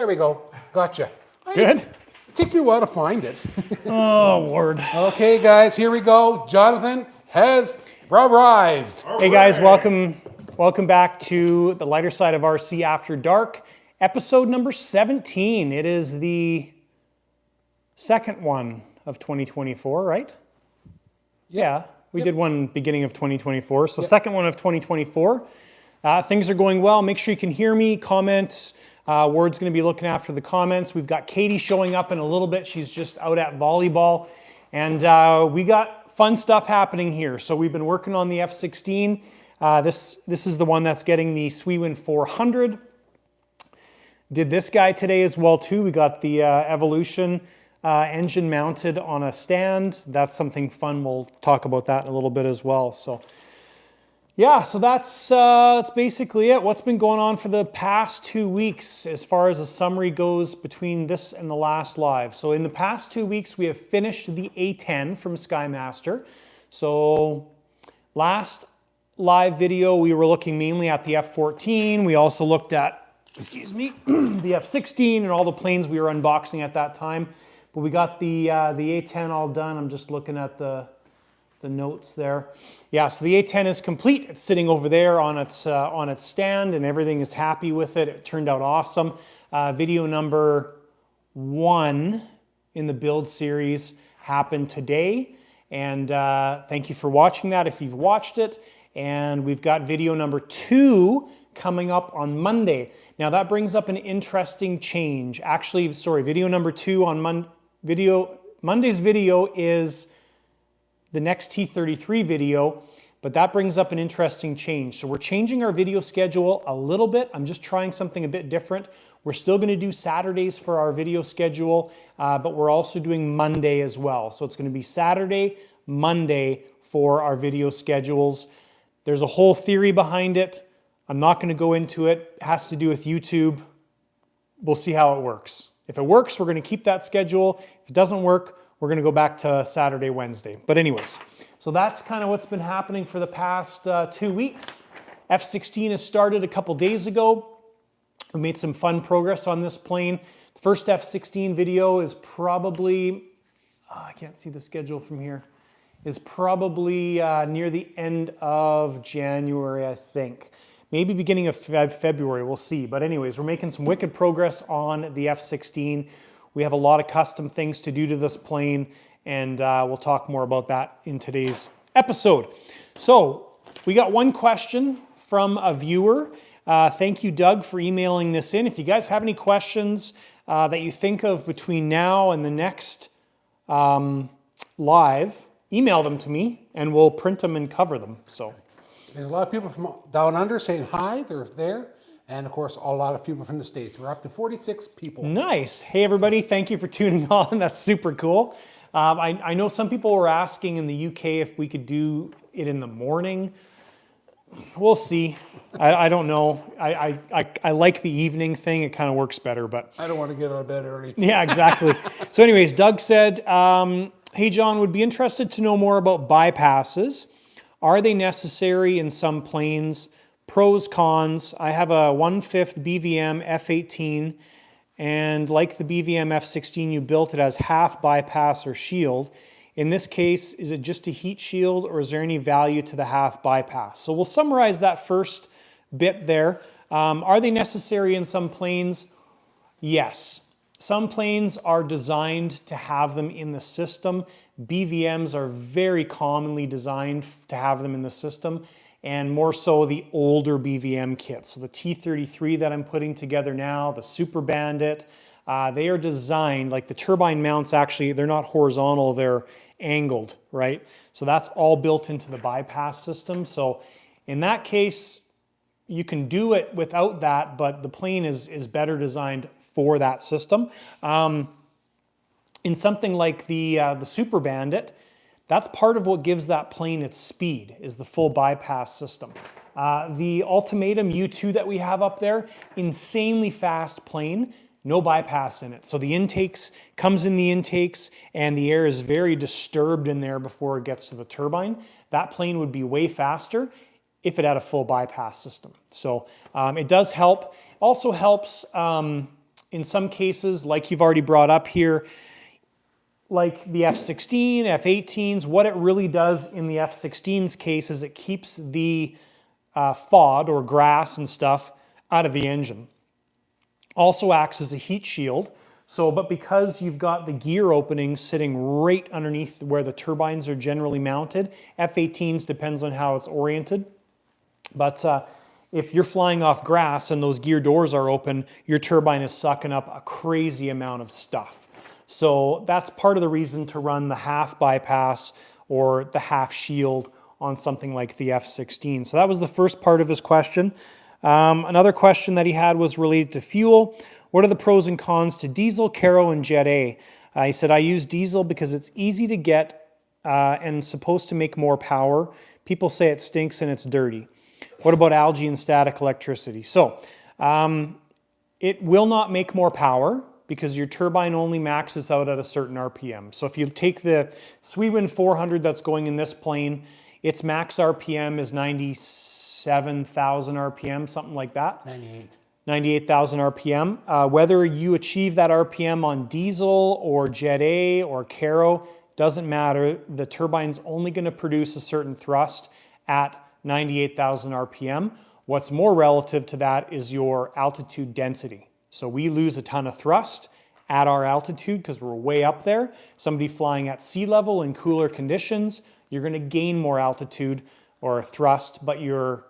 There we go. Gotcha. Good. It takes me a while to find it. Oh, Lord. Okay, guys, here we go. Jonathan has arrived. Hey, guys, welcome back to the lighter side of RC After Dark, episode number 17. It is the second one of 2024, right? Yeah, we did one beginning of 2024, so second one of 2024. Things are going well. Make sure you can hear me, comment. Ward's going to be looking after the comments. We've got Katie showing up in a little bit. She's just out at volleyball. And we got fun stuff happening here. So we've been working on the F16. This is the one that's getting the Sweewin 400. Did this guy today as well too. We got the Evolution engine mounted on a stand. That's something fun. We'll talk about that in a little bit as well. So yeah, so that's basically it. What's been going on for the past 2 weeks as far as a summary goes between this and the last live. So in the past 2 weeks, we have finished the A10 from Skymaster. So last live video, we were looking mainly at the F14. We also looked at, excuse me, the F16 and all the planes we were unboxing at that time. But we got the A10 all done. I'm just looking at the notes there. Yeah, so the A10 is complete. It's sitting over there on its stand, and everything is happy with it. It turned out awesome. Video number 1 in the build series happened today, and thank you for watching that if you've watched it. And we've got video number 2 coming up on Monday. Now that brings up an interesting change. Actually, sorry, video number 2 on Monday's video is the next T33 video, but that brings up an interesting change. So we're changing our video schedule a little bit. I'm just trying something a bit different. We're still going to do Saturdays for our video schedule, but we're also doing Monday as well. So it's going to be Saturday, Monday for our video schedules. There's a whole theory behind it. I'm not going to go into it. It has to do with YouTube. We'll see how it works. If it works, we're going to keep that schedule. If it doesn't work, we're going to go back to Saturday, Wednesday. But anyways, so that's kind of what's been happening for the past 2 weeks. F16 has started a couple days ago. We made some fun progress on this plane. The first F16 video is probably, I can't see the schedule from here, is probably near the end of January, I think. Maybe beginning of February, we'll see. But anyways, we're making some wicked progress on the F16. We have a lot of custom things to do to this plane, and we'll talk more about that in today's episode. So we got one question from a viewer. Thank you, Doug, for emailing this in. If you guys have any questions that you think of between now and the next live, email them to me, and we'll print them and cover them. So there's a lot of people from down under saying hi. They're there. And of course, a lot of people from the States. We're up to 46 people. Nice. Hey, everybody. Thank you for tuning on. That's super cool. I know some people were asking in the UK if we could do it in the morning. We'll see. I don't know. I like the evening thing. It kind of works better, but I don't want to get out of bed early. Yeah, exactly. So anyways, Doug said, hey, John, would be interested to know more about bypasses. Are they necessary in some planes? Pros, cons. I have a 1/5 BVM F18, and like the BVM F16 you built, it has half bypass or shield. In this case, is it just a heat shield, or is there any value to the half bypass? So we'll summarize that first bit there. Are they necessary in some planes? Yes. Some planes are designed to have them in the system. BVMs are very commonly designed to have them in the system, and more so the older BVM kits. So the T33 that I'm putting together now, the Super Bandit, they are designed, like the turbine mounts actually, they're not horizontal, they're angled, right? So that's all built into the bypass system. So in that case, you can do it without that, but the plane is better designed for that system. In something like the Super Bandit, that's part of what gives that plane its speed, is the full bypass system. The Ultimatum U2 that we have up there, insanely fast plane, no bypass in it. So the intakes, comes in the intakes, and the air is very disturbed in there before it gets to the turbine. That plane would be way faster if it had a full bypass system. So it does help. Also helps in some cases, like you've already brought up here, like the F16, F18s, what it really does in the F16's case is it keeps the FOD or grass and stuff out of the engine. Also acts as a heat shield. So, but because you've got the gear opening sitting right underneath where the turbines are generally mounted, F18s depends on how it's oriented. But if you're flying off grass and those gear doors are open, your turbine is sucking up a crazy amount of stuff. So that's part of the reason to run the half bypass or the half shield on something like the F16. So that was the first part of his question. Another question that he had was related to fuel. What are the pros and cons to diesel, Caro, and Jet A? He said, I use diesel because it's easy to get and supposed to make more power. People say it stinks and it's dirty. What about algae and static electricity? So it will not make more power because your turbine only maxes out at a certain RPM. So if you take the Sweewind 400 that's going in this plane, its max RPM is 97,000 RPM, something like that. 98,000 RPM. Whether you achieve that RPM on diesel or Jet A or Caro, doesn't matter. The turbine's only going to produce a certain thrust at 98,000 RPM. What's more relative to that is your altitude density. So we lose a ton of thrust at our altitude because we're way up there. Somebody flying at sea level in cooler conditions, you're going to gain more altitude or thrust, but your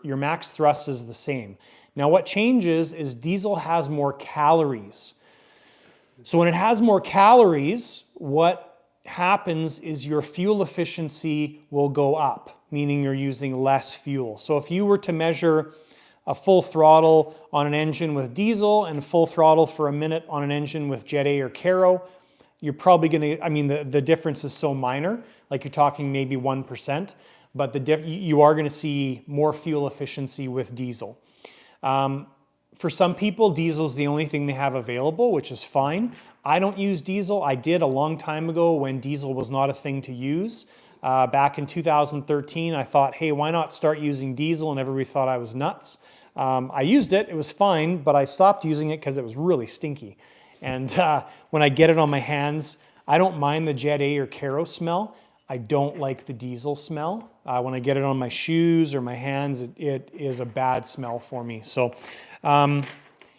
max thrust is the same. Now what changes is diesel has more calories. So when it has more calories, what happens is your fuel efficiency will go up, meaning you're using less fuel. So if you were to measure a full throttle on an engine with diesel and full throttle for a minute on an engine with Jet A or Caro, you're probably going to, I mean, the difference is so minor, like you're talking maybe 1%, but you are going to see more fuel efficiency with diesel. For some people, diesel is the only thing they have available, which is fine. I don't use diesel. I did a long time ago when diesel was not a thing to use. Back in 2013, I thought, hey, why not start using diesel? And everybody thought I was nuts. I used it. It was fine, but I stopped using it because it was really stinky. And when I get it on my hands, I don't mind the Jet A or Caro smell. I don't like the diesel smell. When I get it on my shoes or my hands, it is a bad smell for me. So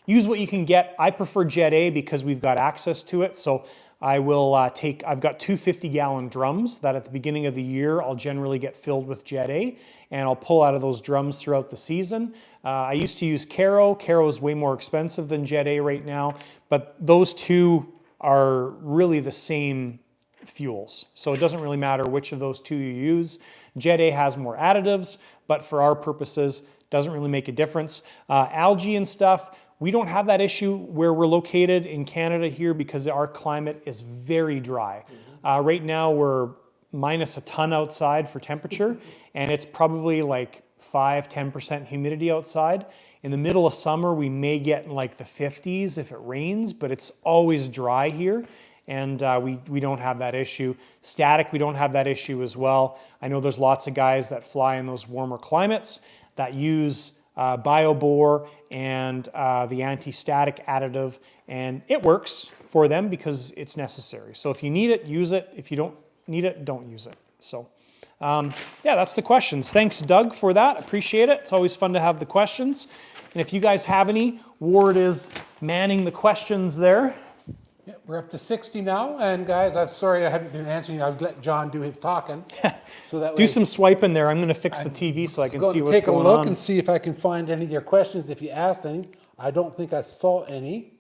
use what you can get. I prefer Jet A because we've got access to it. So I will I've got two 50-gallon drums that at the beginning of the year, I'll generally get filled with Jet A, and I'll pull out of those drums throughout the season. I used to use Caro. Caro is way more expensive than Jet A right now, but those two are really the same fuels. So it doesn't really matter which of those two you use. Jet A has more additives, but for our purposes, doesn't really make a difference. Algae and stuff, we don't have that issue where we're located in Canada here because our climate is very dry. Right now we're minus a ton outside for temperature, and it's probably like 5-10% humidity outside. In the middle of summer, we may get in like the 50s if it rains, but it's always dry here. And we don't have that issue. Static, we don't have that issue as well. I know there's lots of guys that fly in those warmer climates that use BioBore and the anti-static additive, and it works for them because it's necessary. So if you need it, use it. If you don't need it, don't use it. So yeah, that's the questions. Thanks, Doug, for that. Appreciate it. It's always fun to have the questions. And if you guys have any, Ward is manning the questions there. Yeah, we're up to 60 now, and guys, I'm sorry I haven't been answering. I've let John do his talking. So that way, do some swiping there. I'm going to fix the TV so I can see what's going on. Take a look and see if I can find any of your questions. If you asked any, I don't think I saw any.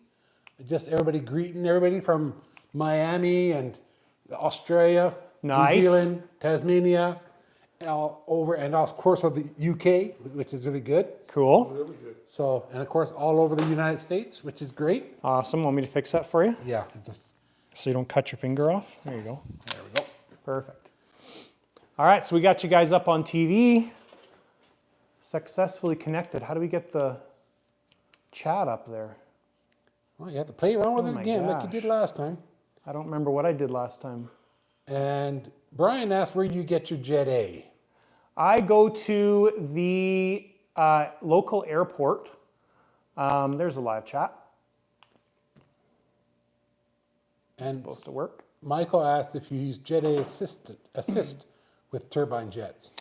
Just everybody greeting everybody from Miami and Australia, nice. New Zealand, Tasmania, all over, and of course of the UK, which is really good. Cool. Really good. So, and of course all over the United States, which is great. Awesome. Want me to fix that for you? Yeah, just so you don't cut your finger off. There you go. There we go. Perfect. All right, so we got you guys up on TV. Successfully connected. How do we get the chat up there? Well, you have to play around with it again like you did last time. I don't remember what I did last time. And Brian asked where you get your Jet A. I go to the local airport. There's a live chat. And supposed to work. Michael asked if you use Jet A assist with turbine jets.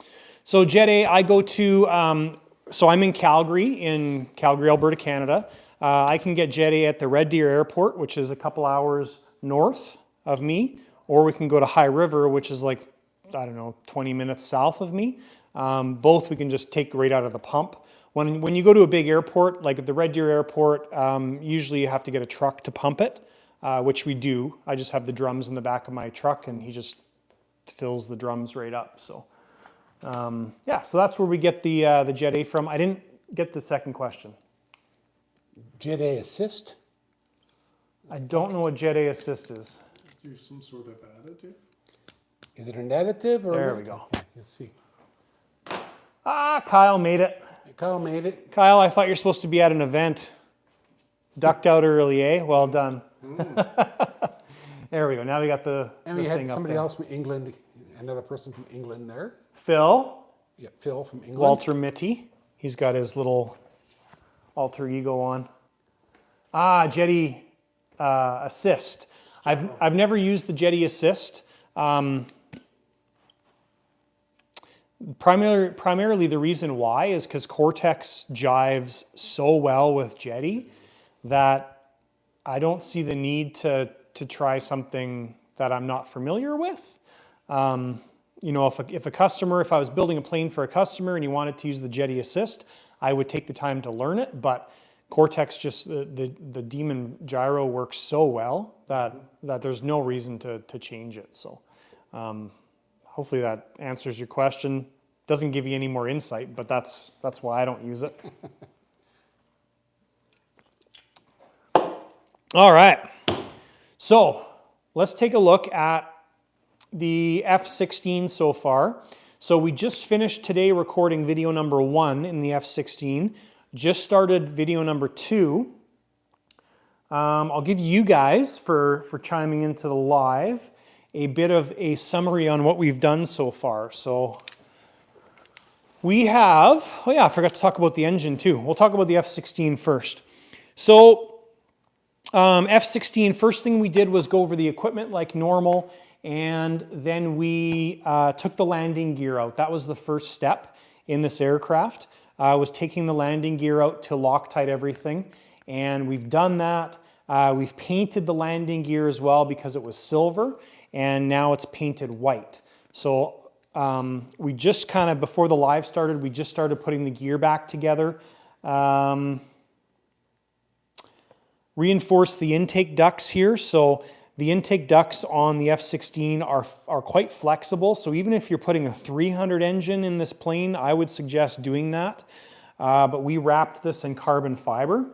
So Jet A, I go to, so I'm in Calgary, Alberta, Canada. I can get Jet A at the Red Deer Airport, which is a couple hours north of me, or we can go to High River, which is like, I don't know, 20 minutes south of me. Both we can just take right out of the pump. When you go to a big airport, like at the Red Deer Airport, usually you have to get a truck to pump it, which we do. I just have the drums in the back of my truck, and he just fills the drums right up. So yeah, so that's where we get the Jet A from. I didn't get the second question. Jet A assist? I don't know what Jet A assist is. Is there some sort of additive? Is it an additive or? There we go. Yeah, you'll see. Ah, Kyle made it. Kyle made it. Kyle, I thought you're supposed to be at an event. Ducked out early, eh? Well done. There we go. Now we got the And we the had thing up somebody there. else from England, another person from England there. Phil, Yeah, Phil from England. Walter Mitty. He's got his little alter ego on. Ah, Jetty assist. I've never used the Jetty assist. Primarily the reason why is because Cortex jives so well with Jetty that I don't see the need to try something that I'm not familiar with. You know, if I was building a plane for a customer and he wanted to use the Jetty assist, I would take the time to learn it. But Cortex, just the Demon gyro works so well that there's no reason to change it. So hopefully that answers your question. Doesn't give you any more insight, but that's why I don't use it. All right, so let's take a look at the F16 so far. So we just finished today recording video number 1 in the F16, just started video number 2. I'll give you guys, for chiming into the live, a bit of a summary on what we've done so far. So we have, oh yeah, I forgot to talk about the engine too. We'll talk about the F16 first. So F16, first thing we did was go over the equipment like normal, and then we took the landing gear out. That was the first step in this aircraft, was taking the landing gear out to Loctite everything, and we've done that. We've painted the landing gear as well because it was silver, and now it's painted white. So we just kind of, before the live started, we just started putting the gear back together. Reinforce the intake ducts here. So the intake ducts on the F16 are quite flexible. So even if you're putting a 300 engine in this plane, I would suggest doing that. But we wrapped this in carbon fiber.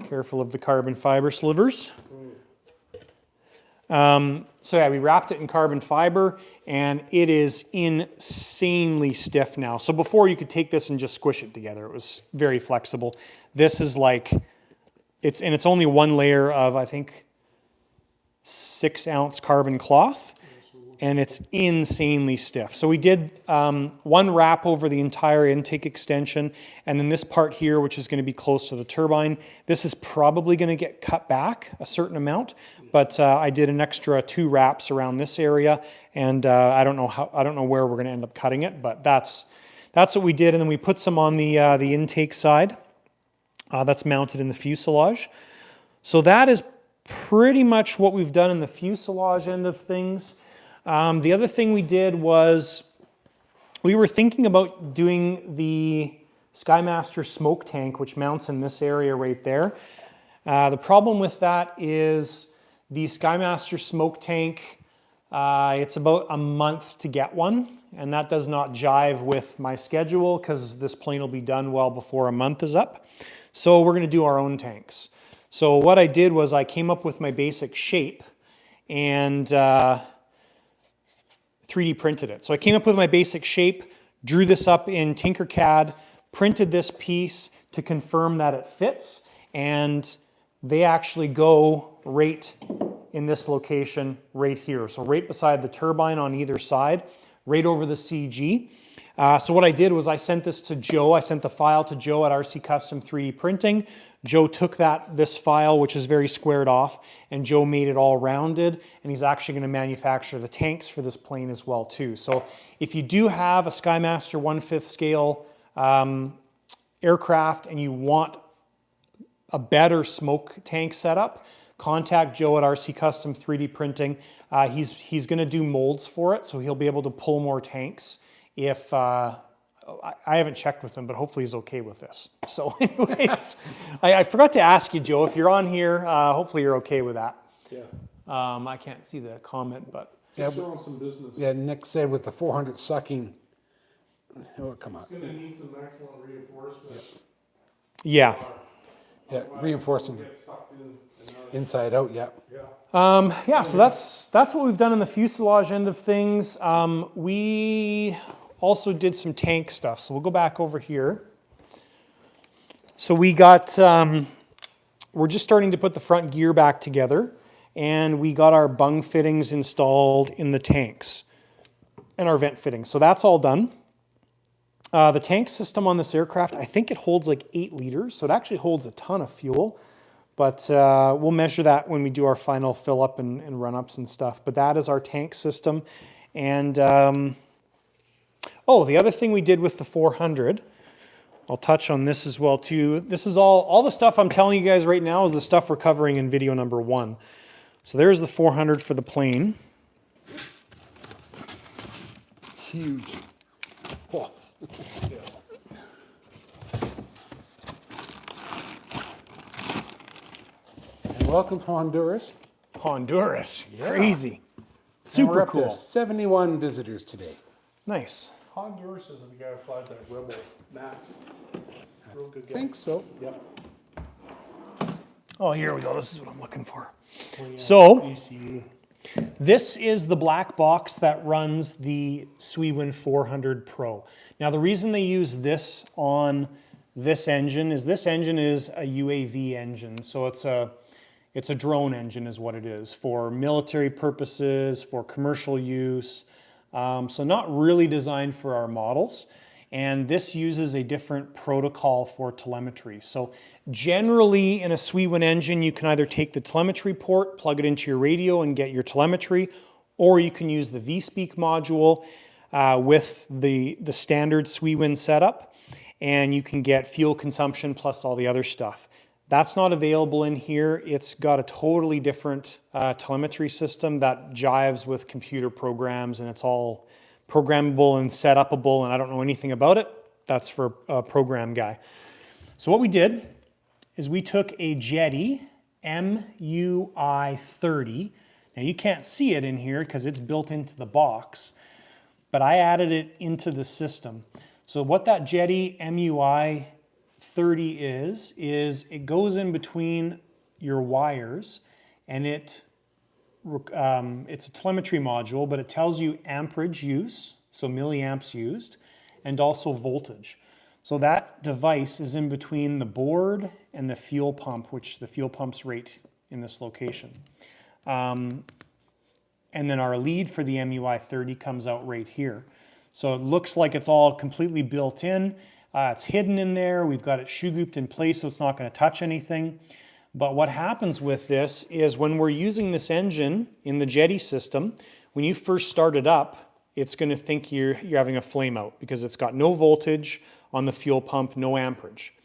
Careful of the carbon fiber slivers. So yeah, we wrapped it in carbon fiber, and it is insanely stiff now. So before you could take this and just squish it together. It was very flexible. This is like, it's only one layer of, I think, 6-ounce carbon cloth, and it's insanely stiff. So we did one wrap over the entire intake extension, and then this part here, which is going to be close to the turbine, this is probably going to get cut back a certain amount, but I did an extra 2 wraps around this area, and I don't know where we're going to end up cutting it, but that's what we did. And then we put some on the intake side. That's mounted in the fuselage. So that is pretty much what we've done in the fuselage end of things. The other thing we did was we were thinking about doing the Skymaster smoke tank, which mounts in this area right there. The problem with that is the Skymaster smoke tank, it's about a month to get one, and that does not jive with my schedule because this plane will be done well before a month is up. So we're going to do our own tanks. So what I did was I came up with my basic shape and 3D printed it. So I came up with my basic shape, drew this up in Tinkercad, printed this piece to confirm that it fits, and they actually go right in this location right here. So right beside the turbine on either side, right over the CG. So what I did was I sent this to Joe. I sent the file to Joe at RC Custom 3D Printing. Joe took this file, which is very squared off, and Joe made it all rounded, and he's actually going to manufacture the tanks for this plane as well too. So if you do have a Skymaster 1/5 scale aircraft and you want a better smoke tank setup, contact Joe at RC Custom 3D Printing. He's going to do molds for it, so he'll be able to pull more tanks if... I haven't checked with him, but hopefully he's okay with this. So anyways, I forgot to ask you, Joe, if you're on here, hopefully you're okay with that. Yeah. I can't see the comment, but... Just showing some business. Yeah, Nick said with the 400 sucking, oh, come on. It's going to need some excellent reinforcement. Yeah. Yeah, reinforcement Get sucked in and out. inside out, yeah. Yeah. Yeah, so that's what we've done in the fuselage end of things. We also did some tank stuff, so we'll go back over here. So we got, we're just starting to put the front gear back together, and we got our bung fittings installed in the tanks and our vent fittings. So that's all done. The tank system on this aircraft, I think it holds like 8 liters, so it actually holds a ton of fuel. But we'll measure that when we do our final fill up and run ups and stuff. But that is our tank system. And oh, the other thing we did with the 400, I'll touch on this as well too. This is all the stuff I'm telling you guys right now is the stuff we're covering in video number 1. So there's the 400 for the plane. Huge. Oh. And welcome to Honduras. Honduras, Yeah. Crazy. And Super we're up cool. to 71 visitors today. Nice. Honduras is the guy who flies that Rebel Max. Real good I guy. think so. Yep. Oh, here we go. This is what I'm looking for. When, So- ECU. This is the black box that runs the Swewin 400 Pro. Now, the reason they use this on this engine is a UAV engine. So it's a drone engine is what it is for military purposes, for commercial use. So not really designed for our models. And this uses a different protocol for telemetry. So generally in a Swewin engine, you can either take the telemetry port, plug it into your radio and get your telemetry, or you can use the vSpeak module with the standard Swewin setup, and you can get fuel consumption plus all the other stuff. That's not available in here. It's got a totally different telemetry system that jives with computer programs, and it's all programmable and set upable, and I don't know anything about it. That's for a program guy. So what we did is we took a Jetty MUI 30. Now you can't see it in here because it's built into the box, but I added it into the system. So what that Jetty MUI 30 is it goes in between your wires, and it's a telemetry module, but it tells you amperage use, so milliamps used, and also voltage. So that device is in between the board and the fuel pump, which the fuel pump's right in this location. And then our lead for the MUI 30 comes out right here. So it looks like it's all completely built in. It's hidden in there. We've got it shoe-grouped in place so it's not going to touch anything. But what happens with this is when we're using this engine in the Jetty system, when you first start it up, it's going to think you're having a flame out because it's got no voltage on the fuel pump, no amperage.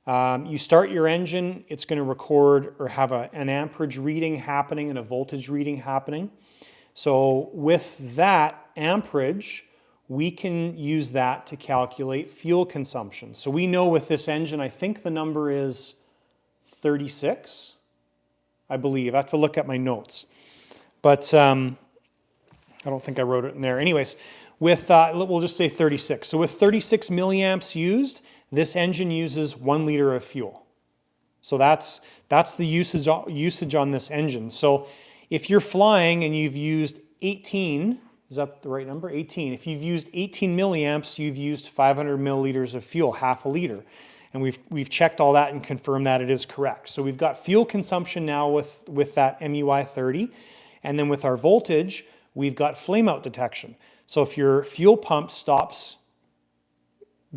You start your engine, it's going to record or have an amperage reading happening and a voltage reading happening. So with that amperage, we can use that to calculate fuel consumption. So we know with this engine, I think the number is 36, I believe. I have to look at my notes. But I don't think I wrote it in there. Anyways, with we'll just say 36. So with 36 milliamps used, this engine uses 1 liter of fuel. So that's the usage on this engine. So if you're flying and you've used 18, is that the right number? 18. If you've used 18 milliamps, you've used 500 milliliters of fuel, half a liter. And we've checked all that and confirmed that it is correct. So we've got fuel consumption now with that MUI 30. And then with our voltage, we've got flame out detection. So if your fuel pump stops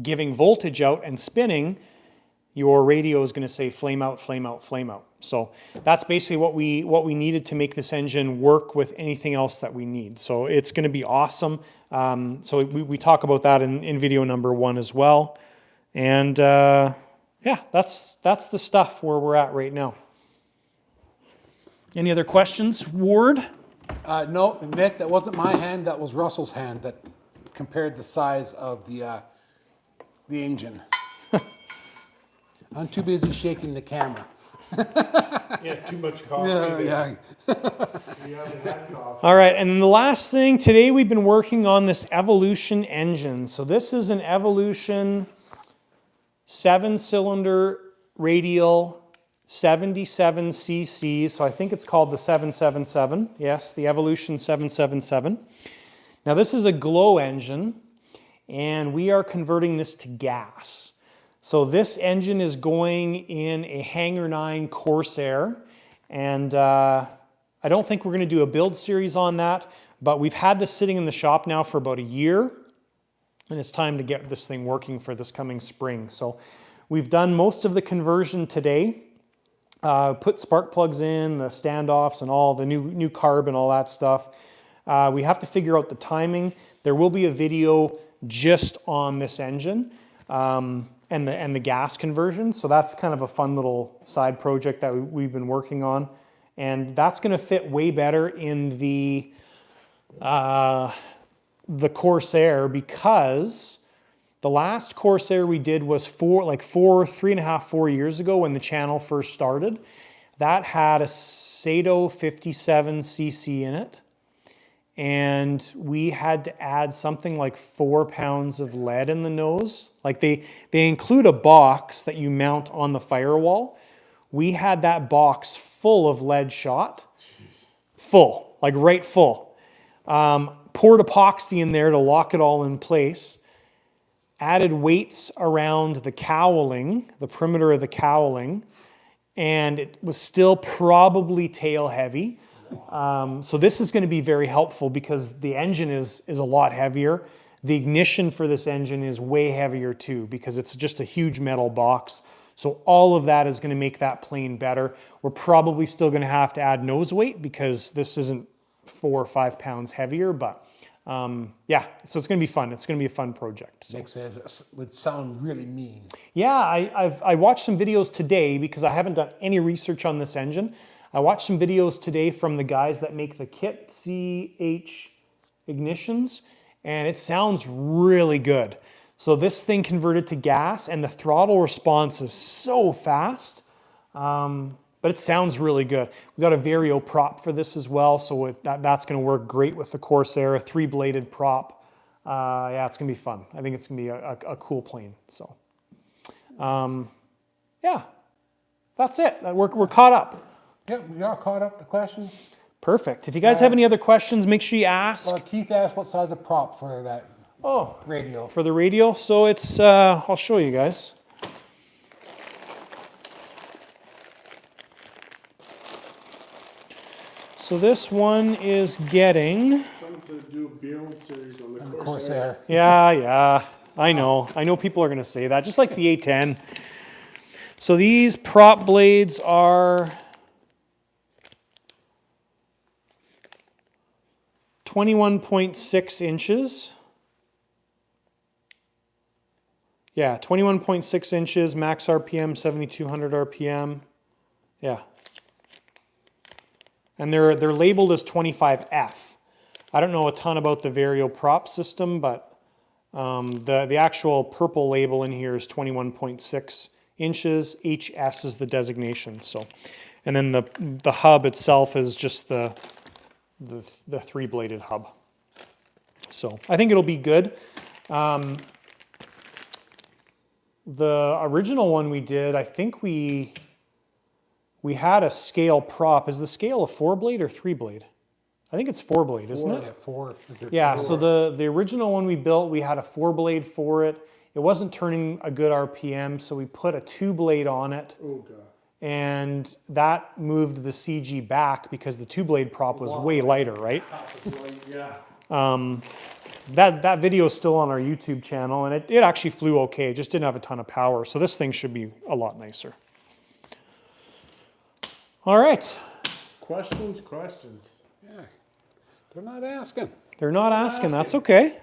giving voltage out and spinning, your radio is going to say flame out, flame out, flame out. So that's basically what we needed to make this engine work with anything else that we need. So it's going to be awesome. So we talk about that in video number 1 as well. And yeah, that's the stuff where we're at right now. Any other questions, Ward? No, Nick, that wasn't my hand. That was Russell's hand that compared the size of the engine. I'm too busy shaking the camera. Yeah, too much coffee. Yeah. You haven't had coffee. All right, and then the last thing, today we've been working on this Evolution engine. So this is an Evolution 7-cylinder radial 77cc. So I think it's called the 777. Yes, the Evolution 777. Now this is a glow engine, and we are converting this to gas. So this engine is going in a Hangar 9 Corsair, and I don't think we're going to do a build series on that, but we've had this sitting in the shop now for about a year, and it's time to get this thing working for this coming spring. So we've done most of the conversion today, put spark plugs in, the standoffs, and all the new carb and all that stuff. We have to figure out the timing. There will be a video just on this engine. And the gas conversion. So that's kind of a fun little side project that we've been working on. And that's going to fit way better in the Corsair, because the last Corsair we did was 3.5, 4 years ago when the channel first started. That had a Sato 57cc in it. And we had to add something like 4 pounds of lead in the nose. Like they include a box that you mount on the firewall. We had that box full of lead shot. Full, like right full. Poured epoxy in there to lock it all in place. Added weights around the cowling, the perimeter of the cowling. And it was still probably tail heavy. So this is going to be very helpful because the engine is a lot heavier. The ignition for this engine is way heavier too, because it's just a huge metal box. So all of that is going to make that plane better. We're probably still going to have to add nose weight because this isn't 4 or 5 pounds heavier, but yeah, so it's going to be fun. It's going to be a fun project. So. Nick says it would sound really mean. Yeah, I watched some videos today because I haven't done any research on this engine. I watched some videos today from the guys that make the kit CH ignitions, and it sounds really good. So this thing converted to gas, and the throttle response is so fast, but it sounds really good. We got a Vario prop for this as well, so that's going to work great with the Corsair, a 3-bladed prop. Yeah, it's going to be fun. I think it's going to be a cool plane. So, yeah, that's it. We're caught up. Yeah, we are caught up. The questions. Perfect. If you guys have any other questions, make sure you ask. Keith asked what size of prop for that radio. For the radio, so it's, I'll show you guys. So this one is getting... Something to do a build series on the Corsair. Corsair. Yeah, I know. I know people are going to say that, just like the A10. So these prop blades are 21.6 inches. Yeah, 21.6 inches, max RPM, 7,200 RPM. Yeah. And they're labeled as 25F. I don't know a ton about the Vario prop system, but the actual purple label in here is 21.6 inches. HS is the designation. So, and then the hub itself is just the 3-bladed hub. So I think it'll be good. The original one we did, I think we had a scale prop. Is the scale a 4-blade or 3-blade? I think it's 4-blade, isn't it? Yeah, 4. Yeah, so the original one we built, we had a 4-blade for it. It wasn't turning a good RPM, so we put a 2-blade on it. Oh, God. and that moved the CG back because the two-blade prop was way lighter, right? Yeah. That video is still on our YouTube channel, and it actually flew okay. It just didn't have a ton of power, so this thing should be a lot nicer. All right. Questions? Yeah. They're not asking. They're not asking. That's okay.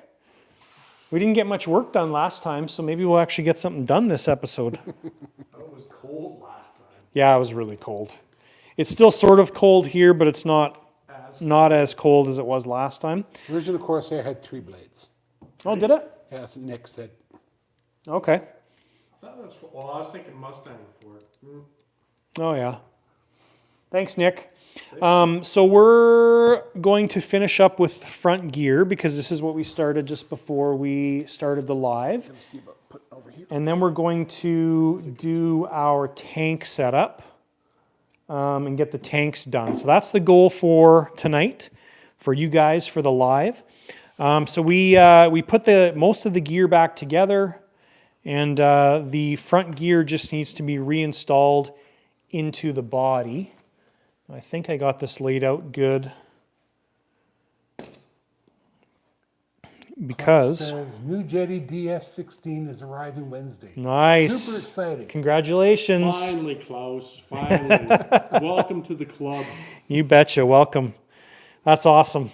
We didn't get much work done last time, so maybe we'll actually get something done this episode. It was cold last time. Yeah, it was really cold. It's still sort of cold here, but it's not as cold as it was last time. Original Corsair had 3 blades. Oh, did it? Yes, Nick said. Okay. I thought it was, well, I was thinking Mustang for it. Oh, yeah. Thanks, Nick. So we're going to finish up with front gear because this is what we started just before we started the live. Let's see about putting over here. And then we're going to do our tank setup and get the tanks done. So that's the goal for tonight, for you guys, for the live. So we put most of the gear back together, and the front gear just needs to be reinstalled into the body. I think I got this laid out good. Because... It says new Jetty DS16 is arriving Wednesday. Nice. Super exciting. Congratulations. Finally, Klaus. Finally. Welcome to the club. You betcha. Welcome. That's awesome.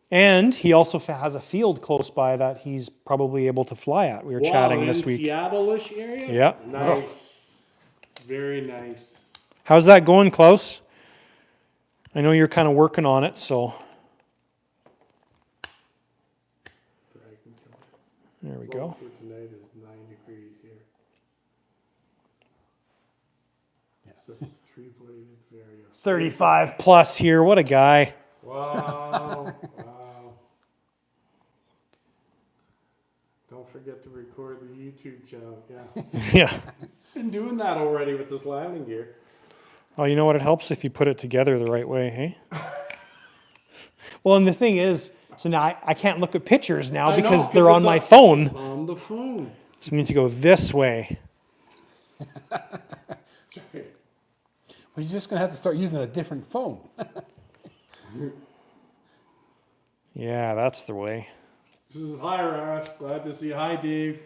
And he also has a field close by that he's probably able to fly at. We were chatting this week. Seattle-ish area? Yeah. Nice. Very nice. How's that going, Klaus? I know you're kind of working on it, so there we go. For tonight is 9 degrees here. So 3-bladed various. 35 plus here. What a guy. Wow. Wow. Don't forget to record the YouTube channel. Yeah. Yeah. Been doing that already with this landing gear. Oh, you know what? It helps if you put it together the right way, hey? Well, and the thing is, so now I can't look at pictures now I know, because 'cause they're on it's my on- phone. It's on the phone. So we need to go this way. Well, you're just going to have to start using a different phone. Yeah, that's the way. This is hi Ross. Glad to see you. Hi Dave.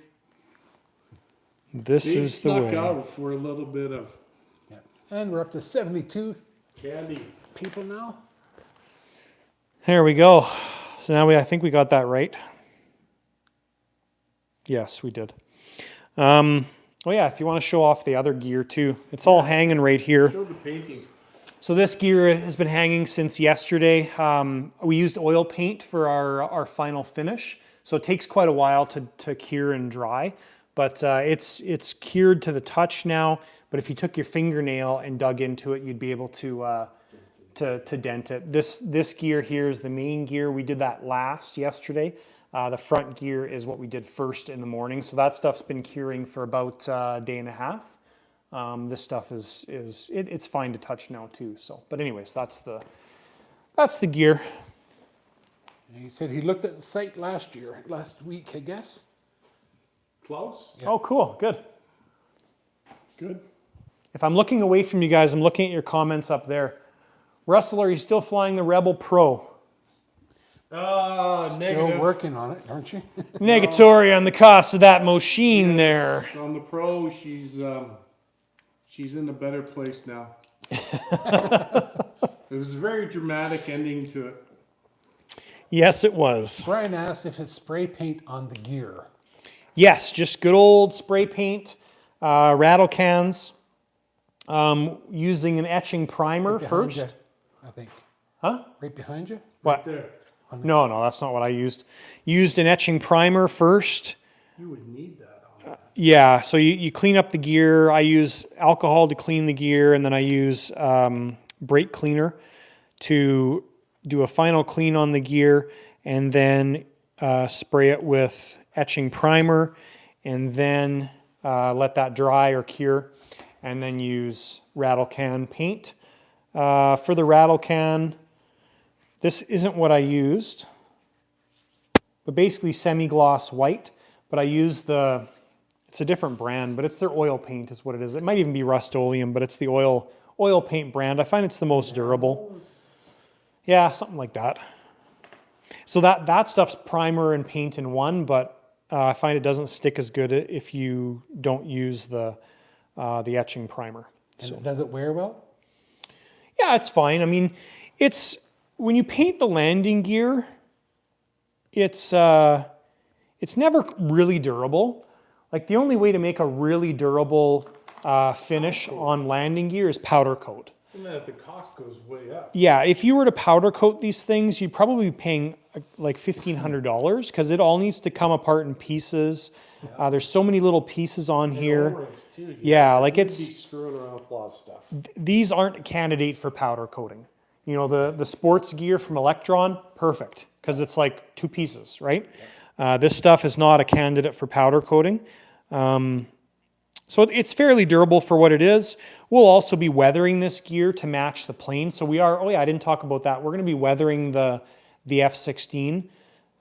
This Dave is the snuck way. out for a little bit of Yeah. And we're up to 72 candy. people now. There we go. So now I think we got that right. Yes, we did. Oh yeah, if you want to show off the other gear too. It's all hanging right here. Show the painting. So this gear has been hanging since yesterday. We used oil paint for our final finish. So it takes quite a while to cure and dry. But it's cured to the touch now. But if you took your fingernail and dug into it, you'd be able to dent it. This gear here is the main gear. We did that last yesterday. The front gear is what we did first in the morning. So that stuff's been curing for about a day and a half. This stuff it's fine to touch now too. So, but anyways, that's the gear. And he said he looked at the site last week, I guess. Close? Yeah. Oh, cool, good. Good. If I'm looking away from you guys, I'm looking at your comments up there. Russell, are you still flying the Rebel Pro? Still Negative. working on it, aren't you? Negatory on the cost of that machine there. On the Pro, she's in a better place now. It was a very dramatic ending to it. Yes, it was. Brian asked if it's spray paint on the gear. Yes, just good old spray paint, rattle cans, using an etching primer Behind first. you, I think. Huh? Right behind you? What? There. No, that's not what I used. Used an etching primer first. You would need that on that. Yeah, so you clean up the gear. I use alcohol to clean the gear, and then I use brake cleaner to do a final clean on the gear, and then spray it with etching primer, and then let that dry or cure, and then use rattle can paint. For the rattle can, this isn't what I used, but basically semi-gloss white, but I used the It's a different brand, but it's their oil paint is what it is. It might even be Rust-Oleum, but it's the oil paint brand. I find it's the most durable. Yeah, something like that. So that stuff's primer and paint in one, but I find it doesn't stick as good if you don't use the etching primer. And does it wear well? Yeah, it's fine. I mean, when you paint the landing gear, it's never really durable. Like the only way to make a really durable finish on landing gear is powder coat. And then the cost goes way up. Yeah, if you were to powder coat these things, you'd probably be paying like $1,500 because it all needs to come apart in pieces. Yeah. There's so many little pieces on here. O-rings too. Yeah, like You'd it's be screwing around with a lot of stuff. these aren't a candidate for powder coating. You know, the sports gear from Electron, perfect because it's like two pieces, right? This stuff is not a candidate for powder coating. So it's fairly durable for what it is. We'll also be weathering this gear to match the plane. So we are, oh yeah, I didn't talk about that. We're going to be weathering the F16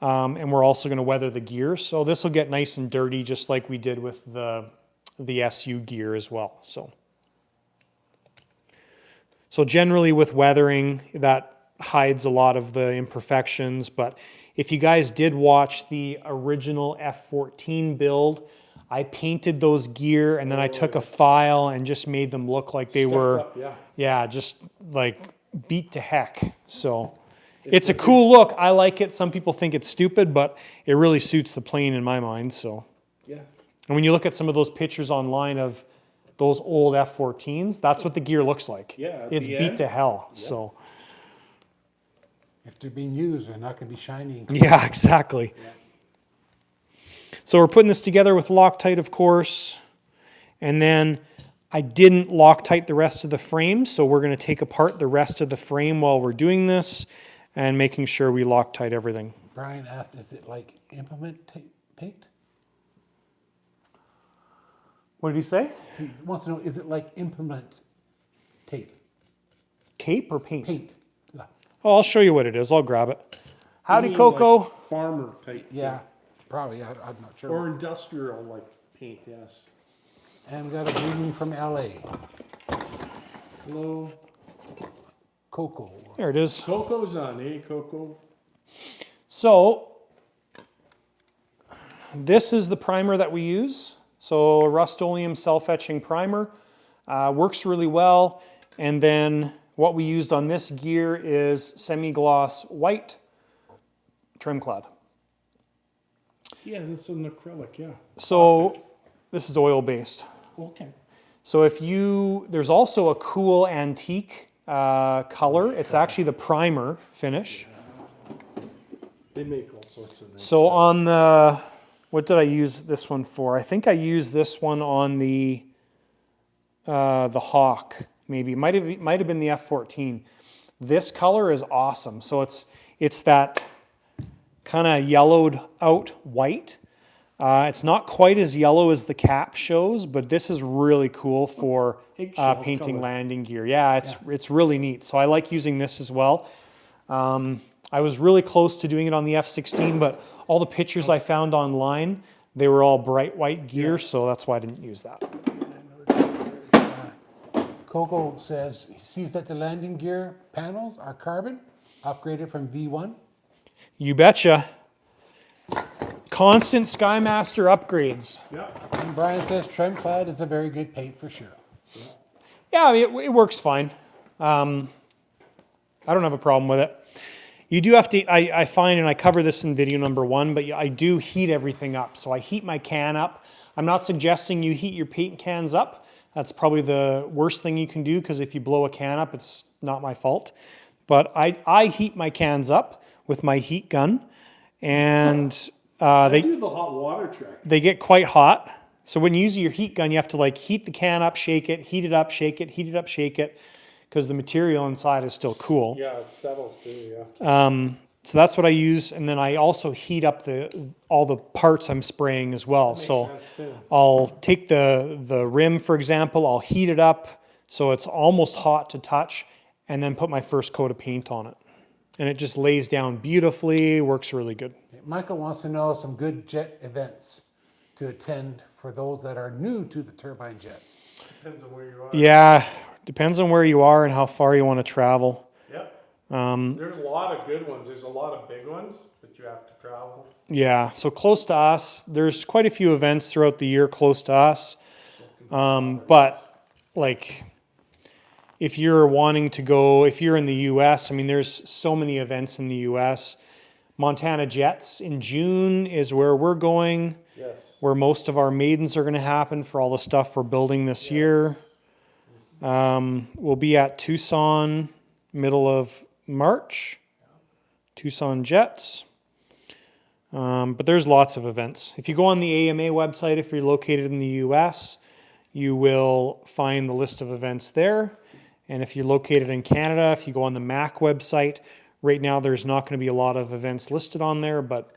and we're also going to weather the gear. So this will get nice and dirty just like we did with the SU gear as well. So generally with weathering, that hides a lot of the imperfections. But if you guys did watch the original F14 build, I painted those gear and then I took a file and just made them look like they were, just like beat to heck. So it's a cool look. I like it. Some people think it's stupid, but it really suits the plane in my mind. So, Yeah. and when you look at some of those pictures online of those old F14s, that's what the gear looks like. Yeah, at It's the beat end. to hell. Yeah. So, If they're being used, they're not going to be shining. yeah, exactly. Yeah. So we're putting this together with Loctite, of course. And then I didn't Loctite the rest of the frame, so we're going to take apart the rest of the frame while we're doing this and making sure we Loctite everything. Brian asked, is it like implement paint? What did he say? He wants to know, is it like implement tape? Tape or paint? Paint. Yeah. Oh, I'll show you what it is. I'll grab it. Howdy, You mean Coco. like farmer type. Yeah, probably. I'm not sure. Or industrial like paint, yes. And we got a greeting from LA. Hello. Coco. There it is. Coco's on, eh, Coco? So this is the primer that we use. So a Rust-Oleum self-etching primer. Works really well. And then what we used on this gear is semi-gloss white trim clad. Yeah, it's an acrylic, yeah. So this is oil-based. Okay. So there's also a cool antique color. It's actually the primer finish. They make all sorts of nice So stuff. on the, what did I use this one for? I think I used this one on the Hawk, maybe. It might have been the F14. This color is awesome. So it's that kind of yellowed out white. It's not quite as yellow as the cap shows, but this is really cool for Eggshell painting color. landing gear. Yeah, it's really neat. So I like using this as well. I was really close to doing it on the F16, but all the pictures I found online, they were all bright white gear, so that's why I didn't use that. Coco says he sees that the landing gear panels are carbon, upgraded from V1. You betcha. Constant Skymaster upgrades. Yeah. And Brian says trim clad is a very good paint for sure. Yeah, it works fine. I don't have a problem with it. You do have to, I find, and I cover this in video number 1, but I do heat everything up. So I heat my can up. I'm not suggesting you heat your paint cans up. That's probably the worst thing you can do because if you blow a can up, it's not my fault. But I heat my cans up with my heat gun, and They do the hot water trick. they get quite hot. So when you use your heat gun, you have to like heat the can up, shake it, heat it up, shake it, heat it up, shake it, because the material inside is still cool. Yeah, it settles too, yeah. So that's what I use, and then I also heat up all the parts I'm spraying as well. Makes So sense too. I'll take the rim, for example, I'll heat it up so it's almost hot to touch, and then put my first coat of paint on it. And it just lays down beautifully, works really good. Michael wants to know some good jet events to attend for those that are new to the turbine jets. Depends on where you are. Yeah, depends on where you are and how far you want to travel. Yep. There's a lot of good ones. There's a lot of big ones, but you have to travel. Yeah, so close to us, there's quite a few events throughout the year close to us. But like, if you're wanting to go, if you're in the US, I mean, there's so many events in the US. Montana Jets in June is where we're going, Yes. where most of our maidens are going to happen for all the stuff we're building this year. We'll be at Tucson, middle of March, Tucson Jets. But there's lots of events. If you go on the AMA website, if you're located in the US, you will find the list of events there. And if you're located in Canada, if you go on the MAC website, right now there's not going to be a lot of events listed on there, but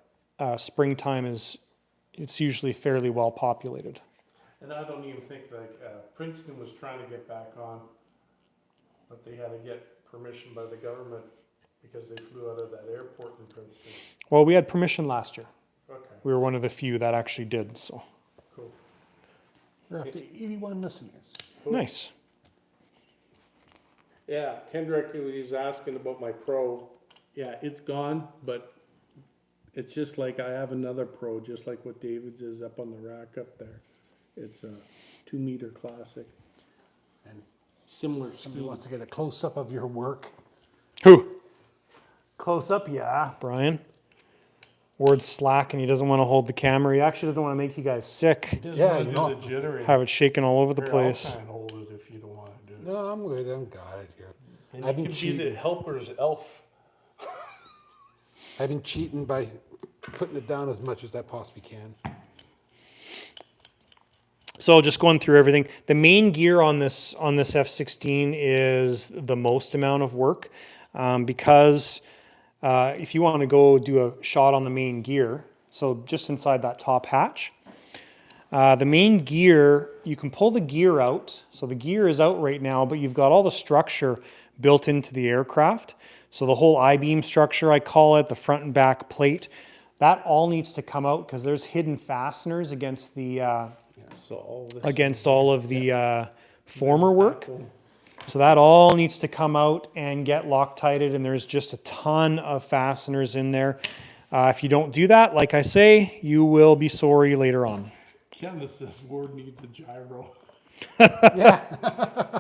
springtime it's usually fairly well populated. And I don't even think Princeton was trying to get back on, but they had to get permission by the government because they flew out of that airport in Princeton. Well, we had permission last year. Okay. We were one of the few that actually did, so. Cool. We're up to 81 listeners. Cool. Nice. Yeah, Kendrick, he's asking about my Pro. Yeah, it's gone, but it's just like I have another Pro, just like what David's is up on the rack up there. It's a 2-meter classic. And Similar somebody speed. wants to get a close-up of your work. Who? Close up, yeah. Brian. Ward's slacking. He doesn't want to hold the camera. He actually doesn't want to make you guys sick. Just Yeah, wanna you do know. the jittery. Have it shaking all over the Here, place. I'll try and hold it if you don't want to do it. No, I'm good. I'm got it here. And I've you been can be the cheating. helper's elf. I've been cheating by putting it down as much as I possibly can. So just going through everything. The main gear on this F16 is the most amount of work because if you want to go do a shot on the main gear, so just inside that top hatch, the main gear, you can pull the gear out. So the gear is out right now, but you've got all the structure built into the aircraft. So the whole I-beam structure, I call it, the front and back plate, that all needs to come out because there's hidden fasteners against the So all this. against all of the former work. So that all needs to come out and get Loctited, and there's just a ton of fasteners in there. If you don't do that, like I say, you will be sorry later on. Candace says Ward needs a gyro. Yeah.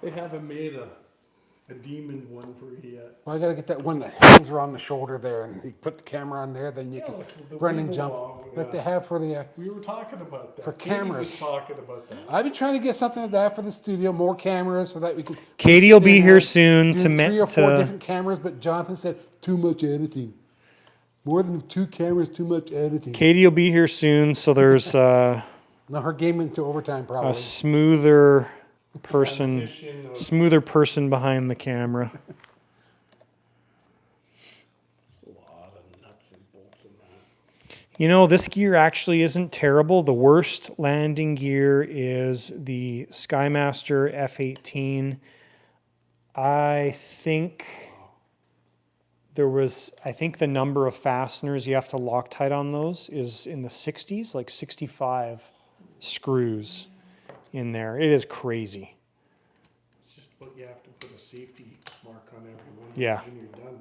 They haven't made a demon one for you yet. Well, I got to get that one that hangs around the shoulder there, and you put the camera on there, then you can with the run and wiggle jump wobble, like yeah. they have for the. We were talking about that. For Katie cameras. was talking about that. I've been trying to get something like that for the studio, more cameras, so that we can. Katie will be sit here there soon doing to 3 or 4 to- different cameras, but Jonathan said too much editing. More than 2 cameras, too much editing. Katie will be here soon, so there's Now her game into overtime probably. a smoother person Transition of behind the camera. a lot of nuts and bolts in that. You know, this gear actually isn't terrible. The worst landing gear is the Skymaster F16. I think the number of fasteners you have to Loctite on those is in the 60s, like 65 screws in there. It is crazy. It's just what you have to put a safety mark on every one. Yeah. And you're done.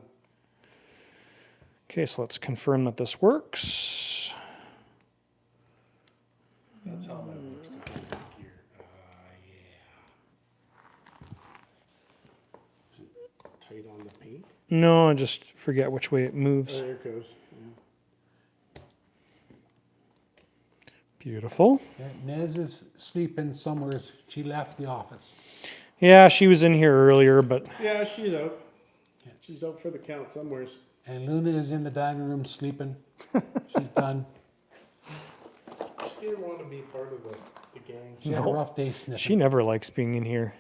Okay, so let's confirm that this works. That's how that works. To put the gear. Yeah. Is it tight on the paint? No, I just forget which way it moves. Oh, there it goes. Yeah. Beautiful. Yeah, Nez is sleeping somewhere. She left the office. Yeah, she was in here earlier, but Yeah, she's out. She's out for the count somewheres. And Luna is in the dining room sleeping. She's done. She didn't want to be part of the gang. She had a rough day sniffing. she never likes being in here.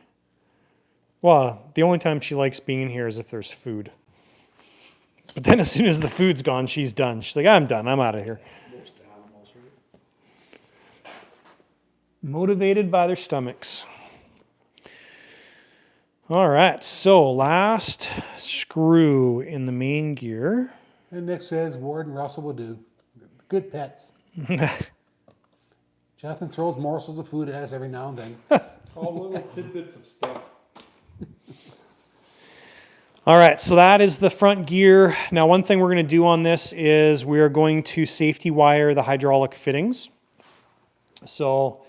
Well, the only time she likes being in here is if there's food. But then as soon as the food's gone, she's done. She's like, I'm done. I'm out of here. Most animals, right? Motivated by their stomachs. All right, so last screw in the main gear. And Nick says Ward and Russell will do. Good pets. Jonathan throws morsels of food at us every now and then. All little tidbits of stuff. All right, so that is the front gear. Now, one thing we're going to do on this is we are going to safety wire the hydraulic fittings. So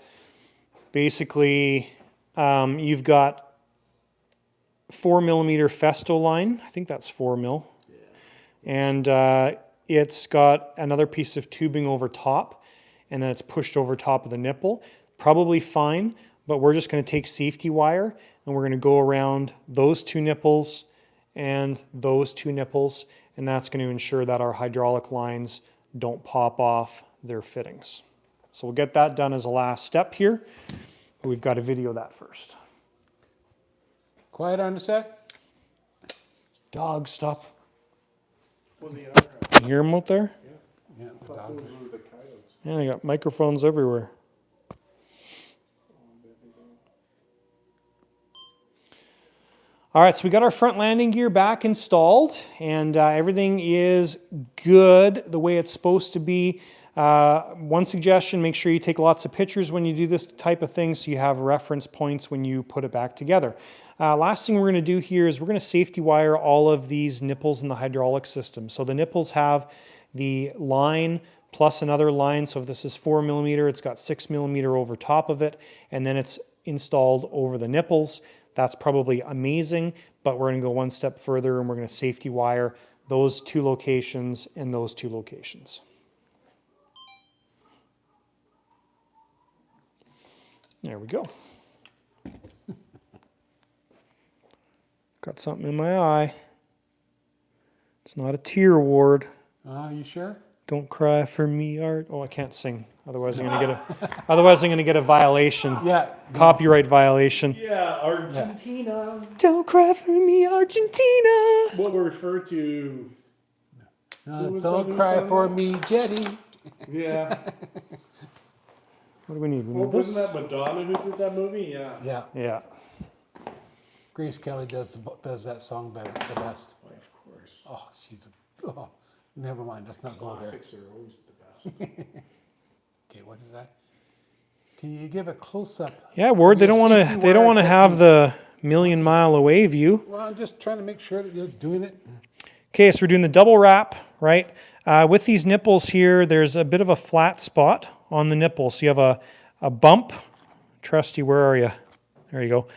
basically, you've got 4mm Festo line. I think that's 4 mil. Yeah. And it's got another piece of tubing over top, and then it's pushed over top of the nipple. Probably fine, but we're just going to take safety wire, and we're going to go around those two nipples and those two nipples, and that's going to ensure that our hydraulic lines don't pop off their fittings. So we'll get that done as a last step here. We've got to video that first. Quiet on the set. Dog, stop. Well, the You hear them out there? Yeah, the thought dogs. those were the coyotes. Yeah, they got microphones everywhere. All right, so we got our front landing gear back installed, and everything is good the way it's supposed to be. One suggestion, make sure you take lots of pictures when you do this type of thing so you have reference points when you put it back together. Last thing we're going to do here is we're going to safety wire all of these nipples in the hydraulic system. So the nipples have the line plus another line. So if this is 4mm, it's got 6mm over top of it, and then it's installed over the nipples. That's probably amazing, but we're going to go one step further and we're going to safety wire those two locations and those two locations. There we go. Got something in my eye. It's not a tear ward. You sure? Don't cry for me, Art. Oh, I can't sing. Otherwise, I'm gonna get a violation. Yeah. Copyright violation. Yeah, Argentina. Don't cry for me, Argentina. What we refer to. Don't cry for me, Jetty. Yeah. What do we need? We need Well, this. wasn't that Madonna who did that movie? Yeah. Yeah. Yeah. Grace Kelly does that song better, the best. Why, of course. Oh, never mind. Let's not go there. Classics are always the best. Okay, what is that? Can you give a close up? Yeah, Ward. They don't want to. They don't want to have the million-mile away view. Well, I'm just trying to make sure that you're doing it. Okay, so we're doing the double wrap, right? With these nipples here, there's a bit of a flat spot on the nipple. So you have a bump. Trusty, where are you? There you go.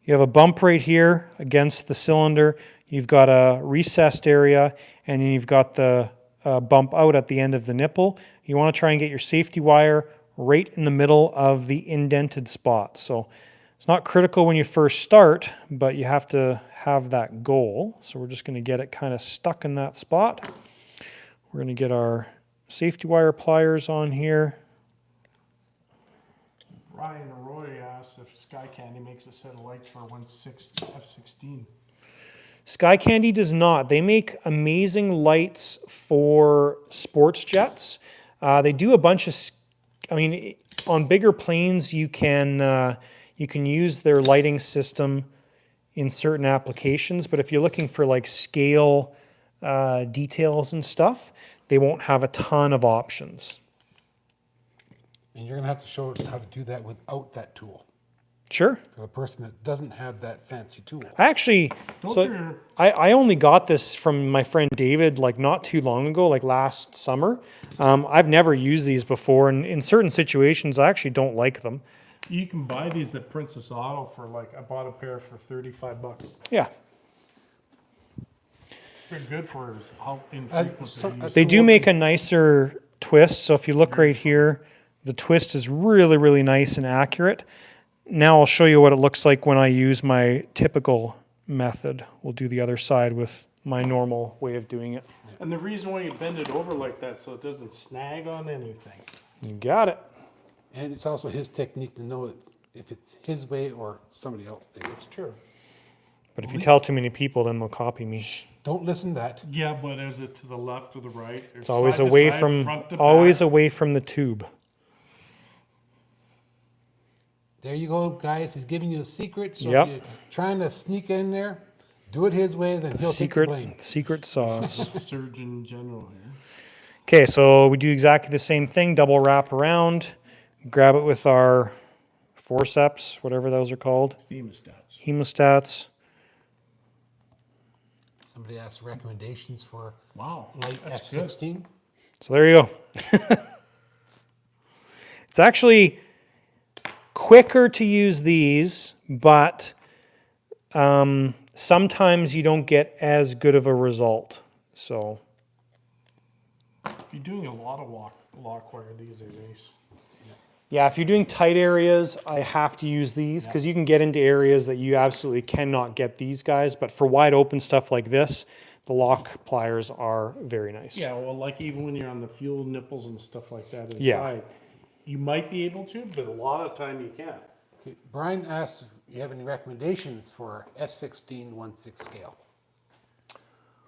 You have a bump right here against the cylinder. You've got a recessed area, and then you've got the bump out at the end of the nipple. You want to try and get your safety wire right in the middle of the indented spot. So it's not critical when you first start, but you have to have that goal. So we're just going to get it kind of stuck in that spot. We're going to get our safety wire pliers on here. Ryan Roy asked if Sky Candy makes a set of lights for F16. Sky Candy does not. They make amazing lights for sports jets. They do a bunch of, on bigger planes you can use their lighting system in certain applications, but if you're looking for like scale details and stuff, they won't have a ton of options. And you're going to have to show how to do that without that tool. Sure. For the person that doesn't have that fancy tool. I only got this from my friend David like not too long ago, like last summer. I've never used these before, and in certain situations I actually don't like them. You can buy these at Princess Auto for I bought a pair for $35. Yeah. They're good for how infrequent they use. They do make a nicer twist, so if you look right here, the twist is really, really nice and accurate. Now I'll show you what it looks like when I use my typical method. We'll do the other side with my normal way of doing it. And the reason why you bend it over like that so it doesn't snag on anything. You got it. And it's also his technique to know if it's his way or somebody else's thing. It's true. But if you tell too many people, then they'll copy me. Don't listen to that. Yeah, but is it to the left or the right? It's always away from away from the tube. There you go, guys. He's giving you a secret. So Yep. if you're trying to sneak in there, do it his way, then he'll take the blame. Secret sauce. Surgeon General here. Okay, so we do exactly the same thing, double wrap around, Grab it with our forceps, whatever those are called, Hemostats. hemostats. Somebody asked recommendations for Wow. light That's good. F16. So there you go. It's actually quicker to use these, but sometimes you don't get as good of a result. So If you're doing a lot of lock wire, these are nice. yeah, if you're doing tight areas, I have to use these because you can get into areas that you absolutely cannot get these guys. But for wide open stuff like this, the lock pliers are very nice. Yeah, well, like even when you're on the fuel nipples and stuff like that inside, Yeah. you might be able to, but a lot of time you can't. Okay, Brian asked if you have any recommendations for F16 1/6 scale.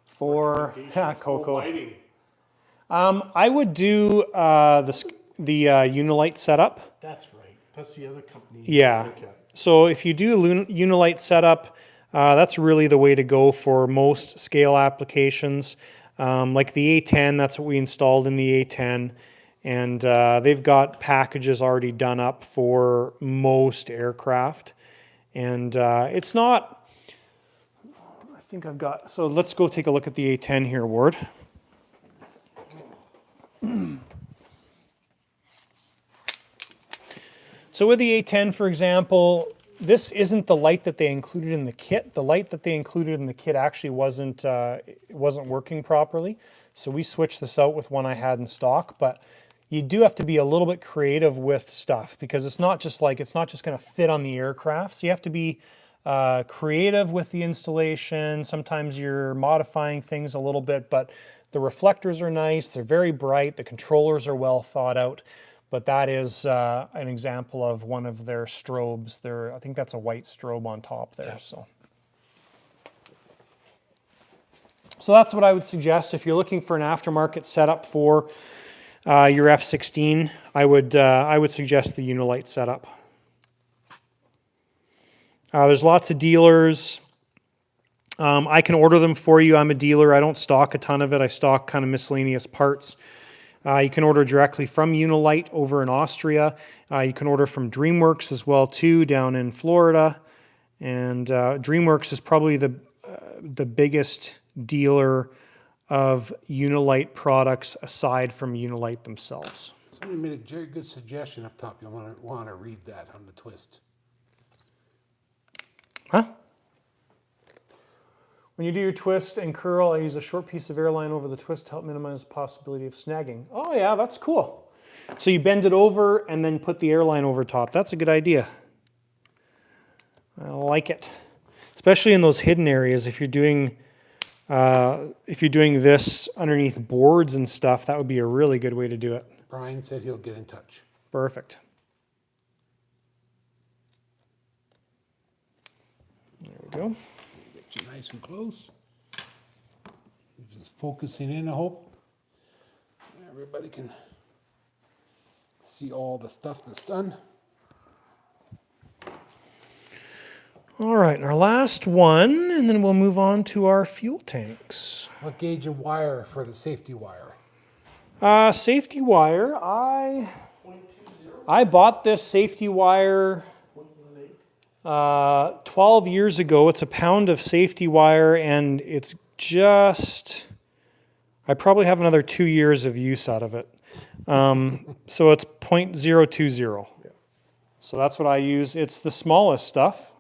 For Oh, Coco, lighting. I would do the Unilite setup. That's right. That's the other company. Yeah. Okay. So if you do Unilite setup, that's really the way to go for most scale applications. Like the A10, that's what we installed in the A10. And they've got packages already done up for most aircraft. And it's not, I think I've got, so let's go take a look at the A10 here, Ward. So with the A10, for example, this isn't the light that they included in the kit. The light that they included in the kit actually wasn't working properly. So we switched this out with one I had in stock, but you do have to be a little bit creative with stuff because it's not just going to fit on the aircraft. So you have to be creative with the installation. Sometimes you're modifying things a little bit, but the reflectors are nice. They're very bright. The controllers are well thought out. But that is an example of one of their strobes. I think that's a white strobe on top there. Yeah. So that's what I would suggest if you're looking for an aftermarket setup for your F16. I would suggest the Unilite setup. There's lots of dealers. I can order them for you. I'm a dealer. I don't stock a ton of it. I stock kind of miscellaneous parts. You can order directly from Unilite over in Austria. You can order from DreamWorks as well too, down in Florida. And DreamWorks is probably the biggest dealer of Unilite products aside from Unilite themselves. Somebody made a very good suggestion up top. You want to read that on the twist. Huh? When you do your twist and curl, I use a short piece of airline over the twist to help minimize the possibility of snagging. Oh yeah, that's cool. So you bend it over and then put the airline over top. That's a good idea. I like it. Especially in those hidden areas. If you're doing this underneath boards and stuff, that would be a really good way to do it. Brian said he'll get in touch. Perfect. There we go. Get you nice and close. Just focusing in, I hope. Everybody can see all the stuff that's done. All right, and our last one, and then we'll move on to our fuel tanks. What gauge of wire for the safety wire? Safety wire, I bought this safety wire 12 years ago. It's a pound of safety wire, and it's just, I probably have another 2 years of use out of it. So it's 0.020. So that's what I use. It's the smallest stuff,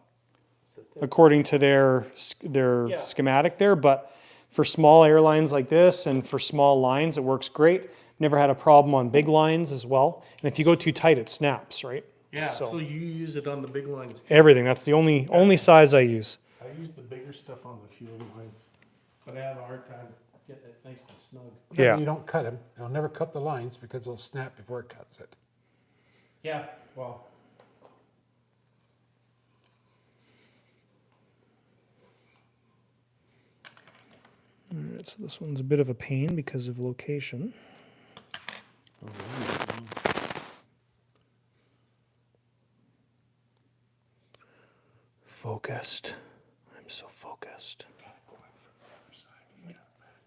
according to their schematic there, but for small airlines like this and for small lines, it works great. Never had a problem on big lines as well. And if you go too tight, it snaps, right? Yeah, so you use it on the big lines too. Everything. That's the only size I use. I use the bigger stuff on the fuel lines, but I have a hard time getting it nice and snug. Yeah. You don't cut them. They'll never cut the lines because they'll snap before it cuts it. Yeah, well. All right, so this one's a bit of a pain because of location. Focused. I'm so focused.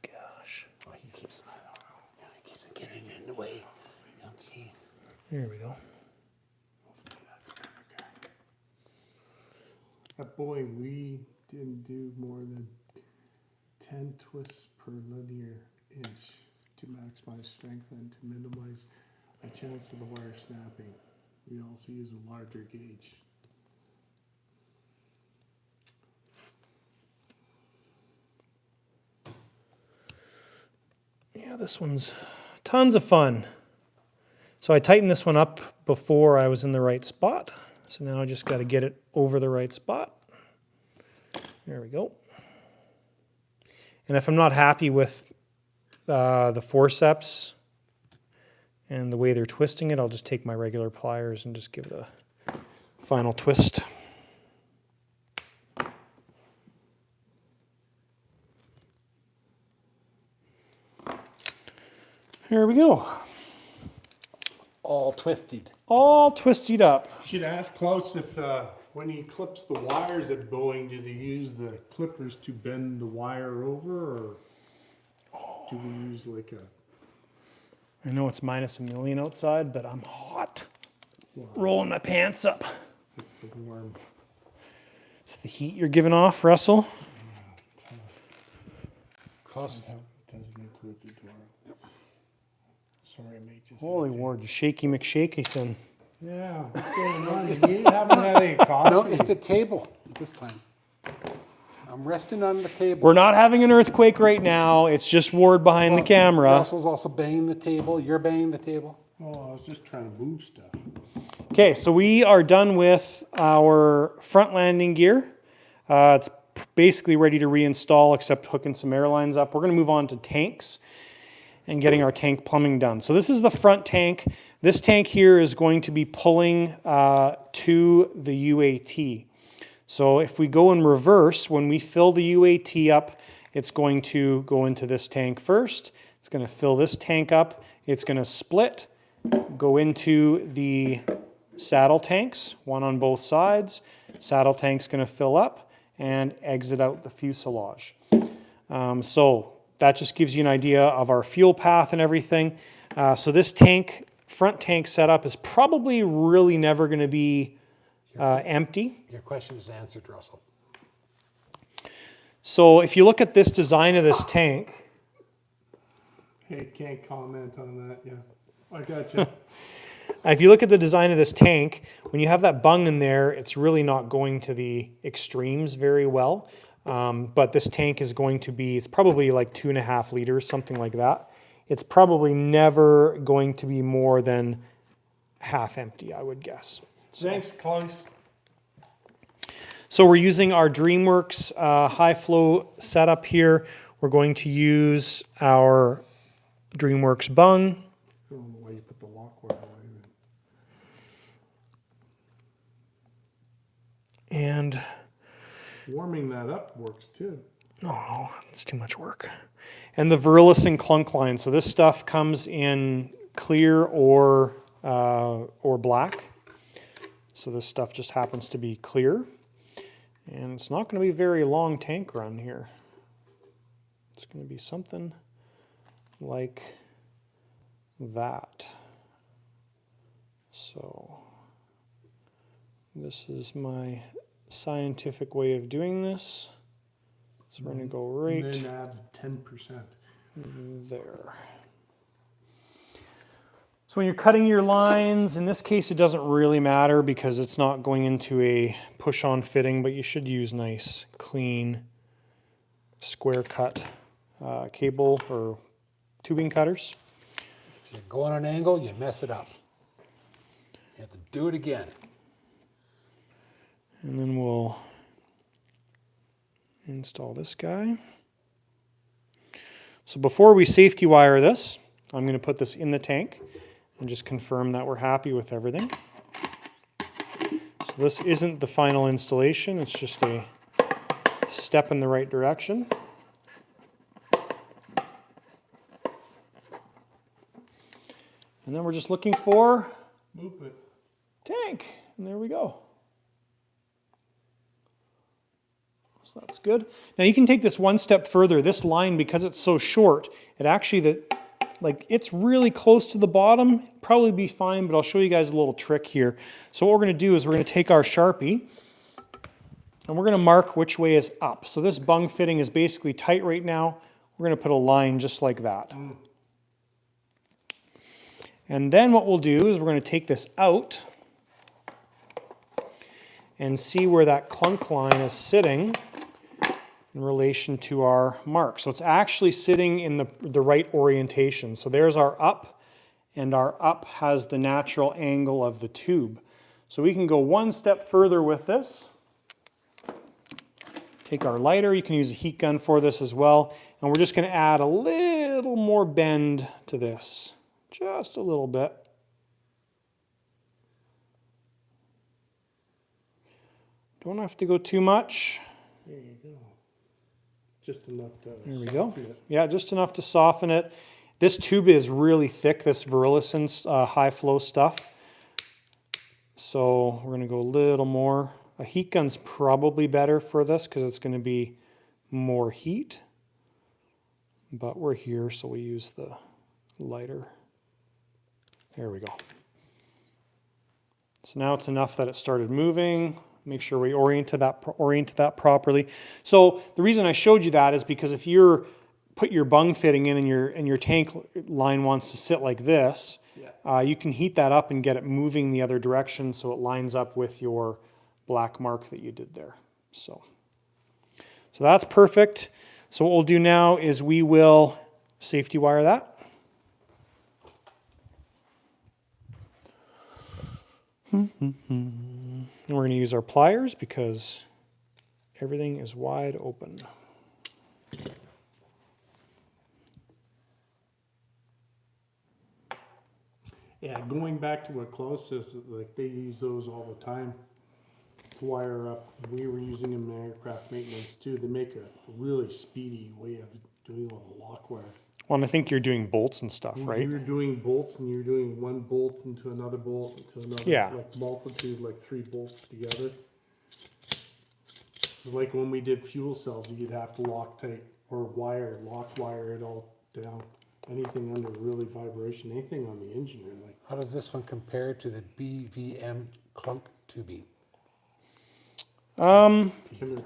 Gosh. Oh, he keeps getting in the way. Oh, geez. There we go. At Boeing, we didn't do more than 10 twists per linear inch to maximize strength and to minimize a chance of the wire snapping. We also use a larger gauge. Yeah, this one's tons of fun. So I tightened this one up before I was in the right spot. So now I just got to get it over the right spot. There we go. And if I'm not happy with the forceps and the way they're twisting it, I'll just take my regular pliers and just give it a final twist. Here we go. All twisted. All twisted up. Should ask Klaus if when he clips the wires at Boeing, do they use the clippers to bend the wire over, or do we use like a... I know it's -1,000,000 outside, but I'm hot. Rolling my pants up. It's the warm. It's the heat you're giving off, Russell. Cost. It doesn't include the door. Sorry, mate. Just Holy Lord, you shaky McShakyson. yeah, what's going on? You haven't had any coffee? No, it's the table this time. I'm resting on the table. We're not having an earthquake right now. It's just Ward behind the camera. Russell's also banging the table. You're banging the table. Oh, I was just trying to move stuff. Okay, so we are done with our front landing gear. It's basically ready to reinstall except hooking some air lines up. We're going to move on to tanks and getting our tank plumbing done. So this is the front tank. This tank here is going to be pulling to the UAT. So if we go in reverse, when we fill the UAT up, it's going to go into this tank first. It's going to fill this tank up. It's going to split, go into the saddle tanks, one on both sides. Saddle tank's going to fill up and exit out the fuselage. So that just gives you an idea of our fuel path and everything. So this tank, front tank setup is probably really never going to be empty. Your question is answered, Russell. So if you look at this design of this tank, Hey, can't comment on that. Yeah, I got you. if you look at the design of this tank, when you have that bung in there, it's really not going to the extremes very well. But this tank is going to be, it's probably like 2.5 liters, something like that. It's probably never going to be more than half empty, I would guess. Thanks, Klaus. So we're using our DreamWorks high flow setup here. We're going to use our DreamWorks bung. I don't know why you put the lock wire away. And Warming that up works too. oh, it's too much work. And the Virulus and clunk line. So this stuff comes in clear or black. So this stuff just happens to be clear. And it's not going to be a very long tank run here. It's going to be something like that. So this is my scientific way of doing this. So we're going to go right And then add 10%. there. So when you're cutting your lines, in this case it doesn't really matter because it's not going into a push-on fitting, but you should use nice, clean, square cut cable or tubing cutters. If you go on an angle, you mess it up. You have to do it again. And then we'll install this guy. So before we safety wire this, I'm going to put this in the tank and just confirm that we're happy with everything. So this isn't the final installation, it's just a step in the right direction. And then we're just looking for Movement. tank, and there we go. So that's good. Now you can take this one step further. This line, because it's so short, it actually, it's really close to the bottom. Probably be fine, but I'll show you guys a little trick here. So what we're going to do is we're going to take our Sharpie And we're going to mark which way is up. So this bung fitting is basically tight right now. We're going to put a line just like that. And then what we'll do is we're going to take this out and see where that clunk line is sitting in relation to our mark. So it's actually sitting in the right orientation. So there's our up, and our up has the natural angle of the tube. So we can go one step further with this. Take our lighter, you can use a heat gun for this as well, and we're just going to add a little more bend to this, just a little bit. Don't have to go too much. There you go. Just enough to There we go. soften it. Yeah, just enough to soften it. This tube is really thick, this Virilison high flow stuff. So we're going to go a little more. A heat gun's probably better for this because it's going to be more heat. But we're here, so we use the lighter. There we go. So now it's enough that it started moving. Make sure we orient to that properly. So the reason I showed you that is because if you're put your bung fitting in and your tank line wants to sit like this, you can heat that up and get it moving the other direction so it lines up with your black mark that you did there. So that's perfect. So what we'll do now is we will safety wire that. And we're going to use our pliers because everything is wide open. Yeah, going back to what Klaus says, like they use those all the time to wire up. We were using them in aircraft maintenance too. They make a really speedy way of doing all the lock wire. Well, and I think you're doing bolts and stuff, right? You're doing bolts and you're doing one bolt into another bolt into another, Yeah. like multitude, like 3 bolts together. It's like when we did fuel cells, you'd have to lock tight or lock wire it all down. Anything under really vibration, anything on the engine, really. How does this one compare to the BVM clunk tubing? Similar.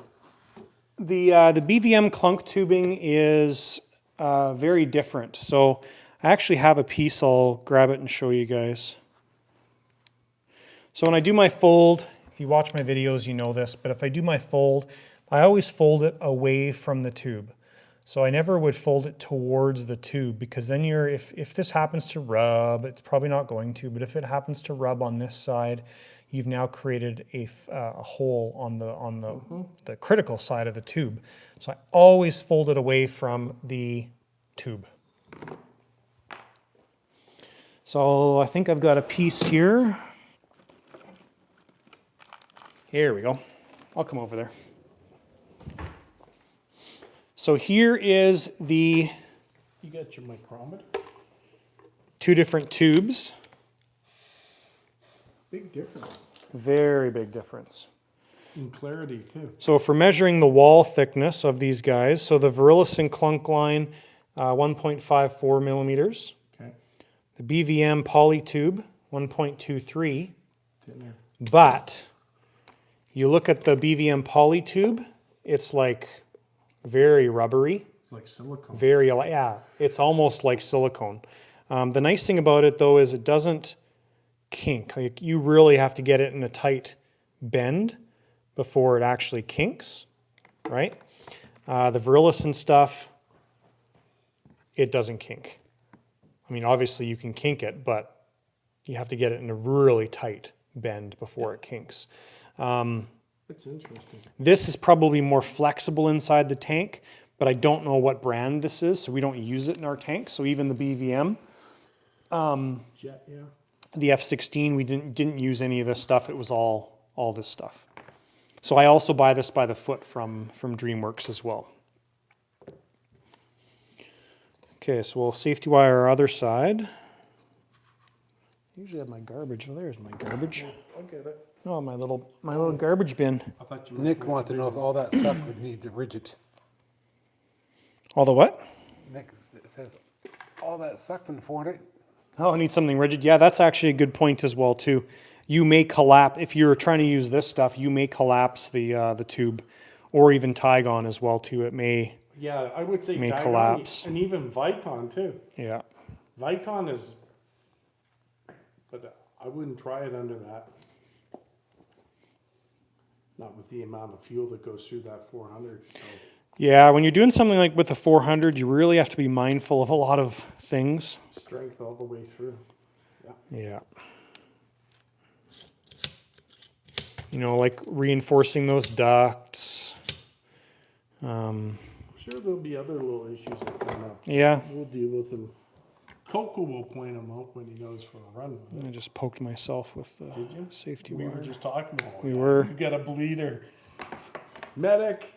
The BVM clunk tubing is very different. So I actually have a piece, I'll grab it and show you guys. So when I do my fold, if you watch my videos, you know this, but if I do my fold, I always fold it away from the tube. So I never would fold it towards the tube because then if this happens to rub, it's probably not going to, but if it happens to rub on this side, you've now created a hole on the critical side of the tube. So I always fold it away from the tube. So I think I've got a piece here. Here we go. I'll come over there. So here is the You got your micrometer? 2 different tubes. Big difference Very big difference. in clarity too. So for measuring the wall thickness of these guys, so the Virilison clunk line, 1.54 millimeters. Okay. The BVM poly tube, 1.23. Thinner. But you look at the BVM poly tube, it's like very rubbery. It's like silicone. Yeah, it's almost like silicone. The nice thing about it though is it doesn't kink. Like you really have to get it in a tight bend before it actually kinks, right? The Virilison stuff, it doesn't kink. I mean, obviously you can kink it, but you have to get it in a really tight bend before it kinks. It's interesting. This is probably more flexible inside the tank, but I don't know what brand this is, so we don't use it in our tank. So even the BVM, Jet, yeah. the F16, we didn't use any of this stuff. It was all this stuff. So I also buy this by the foot from DreamWorks as well. Okay, so we'll safety wire our other side. I usually have my garbage. Oh, there's my garbage. I'll get it. Oh, my little garbage bin. I thought you Nick wants to know if all that stuff would need the rigid. All the what? Nick says, all that suck from 400. Oh, I need something rigid. Yeah, that's actually a good point as well too. you may collapse, if you're trying to use this stuff, you may collapse the tube, or even Tygon as well too. It may, Yeah, I would say may Tygon collapse. and even Viton too. yeah. Viton is, but I wouldn't try it under that. Not with the amount of fuel that goes through that 400. So. Yeah, when you're doing something like with the 400, you really have to be mindful of a lot of things. Strength all the way through. Yeah. You know, like reinforcing those ducts. I'm sure there'll be other little issues that come up. Yeah. We'll deal with them. Coco will point them out when he goes for a run with it. I just poked myself with the Did you? safety We wire. were just talking about We were. You got a bleeder. Medic.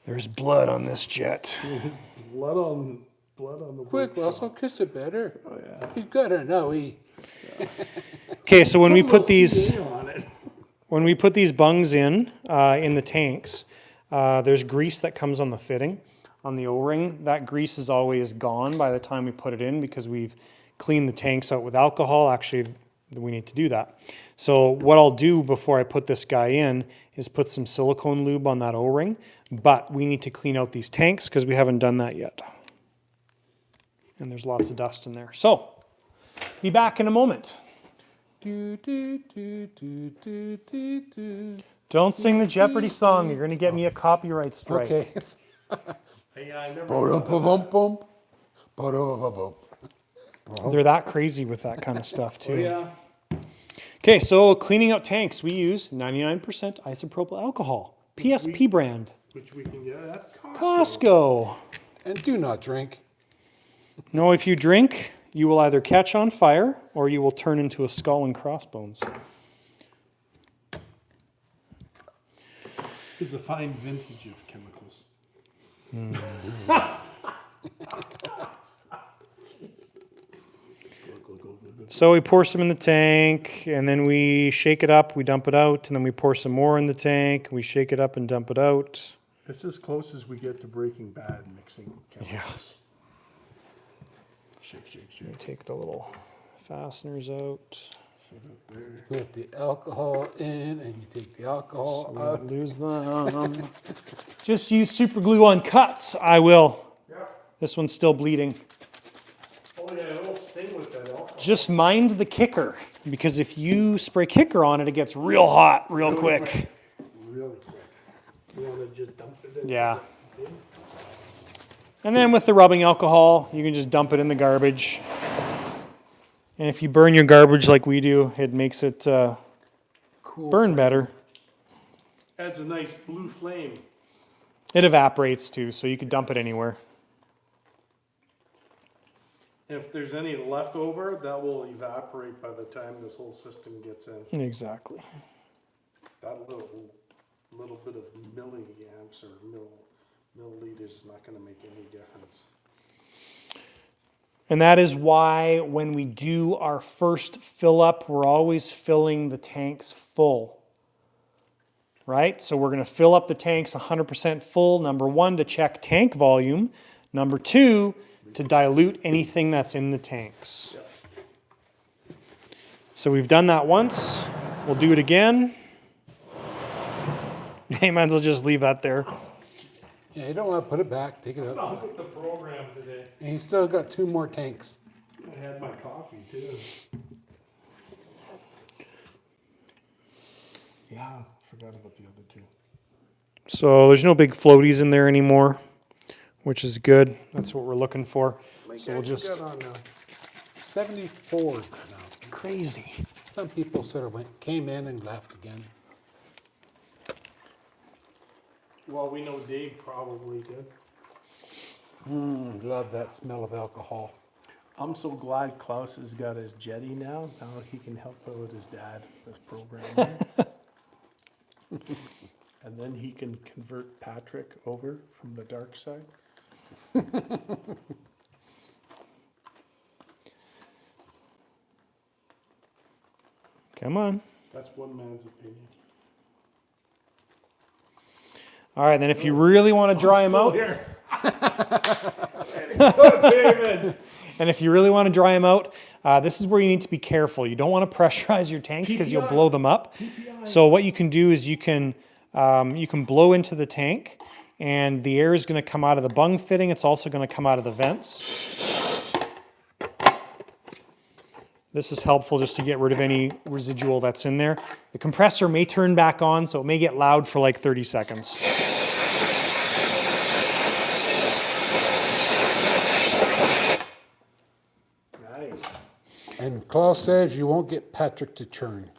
There's blood on this jet. Blood on the Quick, workshop. Russell, kiss it better. Oh yeah. He's got it. No, Okay, so when we Put a put these little CA on it. when we put these bungs in the tanks, there's grease that comes on the fitting, on the O-ring. That grease is always gone by the time we put it in because we've cleaned the tanks out with alcohol. Actually, we need to do that. So what I'll do before I put this guy in is put some silicone lube on that O-ring, but we need to clean out these tanks because we haven't done that yet. And there's lots of dust in there. So, be back in a moment. Don't sing the Jeopardy song. You're going to get me a copyright strike. okay. Hey, I never. Ba-dum-ba-bum-bum. Ba-dum-ba-bum-bum. They're that crazy with that kind of stuff, Oh too. yeah. Okay, so cleaning out tanks, we use 99% isopropyl alcohol. PSP brand. Which we can get at Costco. Costco. And do not drink. No, if you drink, you will either catch on fire or you will turn into a skull and crossbones. It's a fine vintage of chemicals. So we pour some in the tank, and then we shake it up, we dump it out, and then we pour some more in the tank, we shake it up and dump it out. It's as close as we get to Breaking Bad mixing chemicals. Shake, shake, We shake. take the little fasteners out. Set it there. Put the alcohol in and you take the alcohol We out. don't lose them. Just use super glue on cuts. I will. Yeah. This one's still bleeding. Oh yeah, it'll sting with that alcohol. Just mind the kicker, because if you spray kicker on it, it gets real hot real quick. Really quick. You want to just dump it in? Yeah. And then with the rubbing alcohol, you can just dump it in the garbage. And if you burn your garbage like we do, it makes it Cool. burn better. Adds a nice blue flame. It evaporates too, so you could dump it anywhere. If there's any left over, that will evaporate by the time this whole system gets in. Exactly. That little bit of milliamps or milliliters is not going to make any difference. And that is why when we do our first fill up, we're always filling the tanks full. Right? So we're going to fill up the tanks 100% full, number one, to check tank volume. Number two, to dilute anything that's in the tanks. So we've done that once. We'll do it again. Hey, might as well just leave that there. Yeah, you don't want to put it back. Take it I'll out. put the program today. And you still got 2 more tanks. I had my coffee too. Yeah, forgot about the other two. So there's no big floaties in there anymore, which is good. That's what we're looking for. So we'll just... got on now. 74 now. Crazy. Some people sort of came in and left again. Well, we know Dave probably did. Love that smell of alcohol. I'm so glad Klaus has got his jetty now. Now he can help out his dad with this program. And then he can convert Patrick over from the dark side. Come on. That's one man's opinion. All right, then if you really want to dry them out, Here. Go, David! And if you really want to dry them out, this is where you need to be careful. You don't want to pressurize your tanks because you'll blow them up. So what you can do is you can blow into the tank, and the air is going to come out of the bung fitting. It's also going to come out of the vents. This is helpful just to get rid of any residual that's in there. The compressor may turn back on, so it may get loud for like 30 seconds. Nice. And Klaus says you won't get Patrick to churn.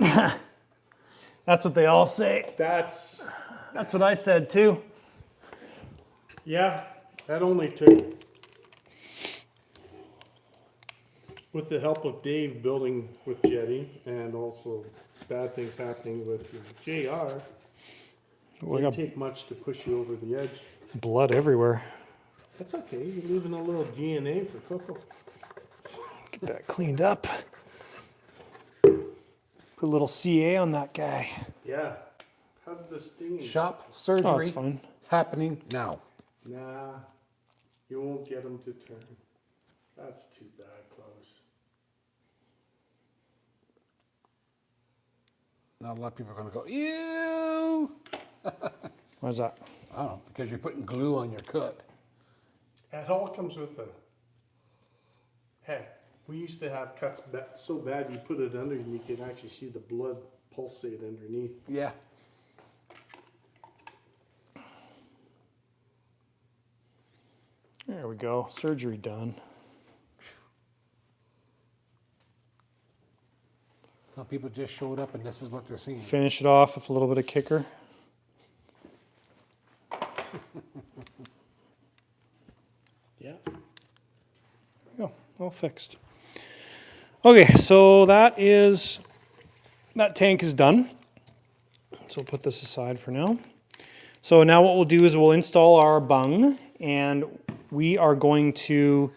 That's what they all say. That's, That's what I said too. yeah, that only took, with the help of Dave building with Jetty and also bad things happening with JR, We it got didn't take much to push you over the edge. blood everywhere. That's okay, you're leaving a little DNA for Coco. Get that cleaned up. Put a little CA on that guy. Yeah. How's the stinging? Shop Oh, surgery it's fine. happening now. Nah, you won't get him to turn. That's too bad, Klaus. Not a lot of people are going to go, ew. Why's that? I don't know, because you're putting glue on your cut. It all comes with a. Heck, we used to have cuts so bad you put it under and you could actually see the blood pulsate underneath. Yeah. There we go. Surgery done. Some people just showed up and this is what they're seeing. Finish it off with a little bit of kicker. Yeah. There we go. All fixed. Okay, so that tank is done. So we'll put this aside for now. So now what we'll do is we'll install our bung, and we are going to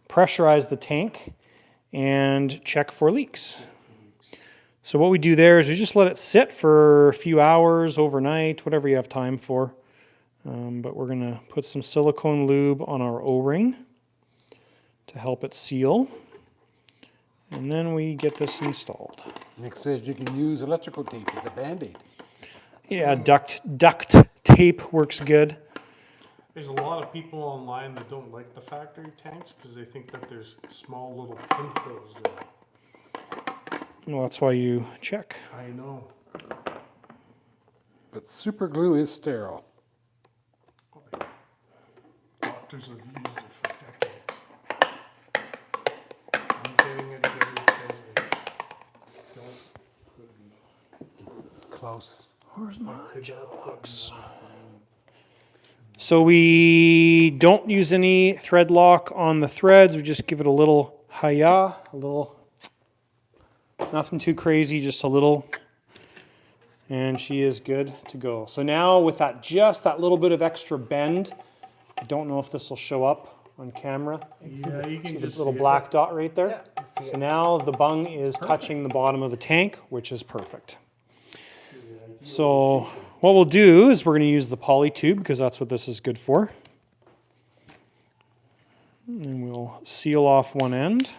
pressurize the tank and check for leaks. So what we do there is we just let it sit for a few hours, overnight, whatever you have time for. But we're going to put some silicone lube on our O-ring to help it seal. And then we get this installed. Nick says you can use electrical tape as a Band-Aid. Yeah, duct tape works good. There's a lot of people online that don't like the factory tanks because they think that there's small little pinholes there. Well, that's why you check. I know. But super glue is sterile. Doctors have used it for decades. I'm getting it again because I don't put Close. Where's my box? So we don't use any thread lock on the threads. We just give it a little hi-ya, a little, nothing too crazy, just a little, and she is good to go. So now with that, just that little bit of extra bend, I don't know if this will show up on camera. Yeah, you See can this just little see black dot right there? Yeah, I see So it. now the bung is touching the bottom of the tank, which is perfect. So what we'll do is we're going to use the poly tube because that's what this is good for. And we'll seal off one end.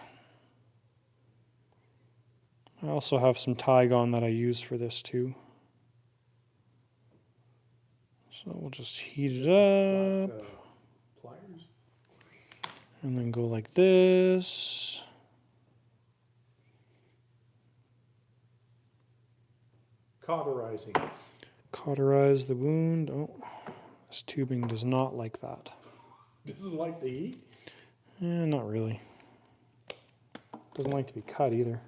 I also have some Tygon that I use for this too. So we'll just heat it up pliers. and then go like this. Cauterizing. Cauterize the wound. Oh, this tubing does not like that. Doesn't like the heat. Not really. Doesn't like to be cut either.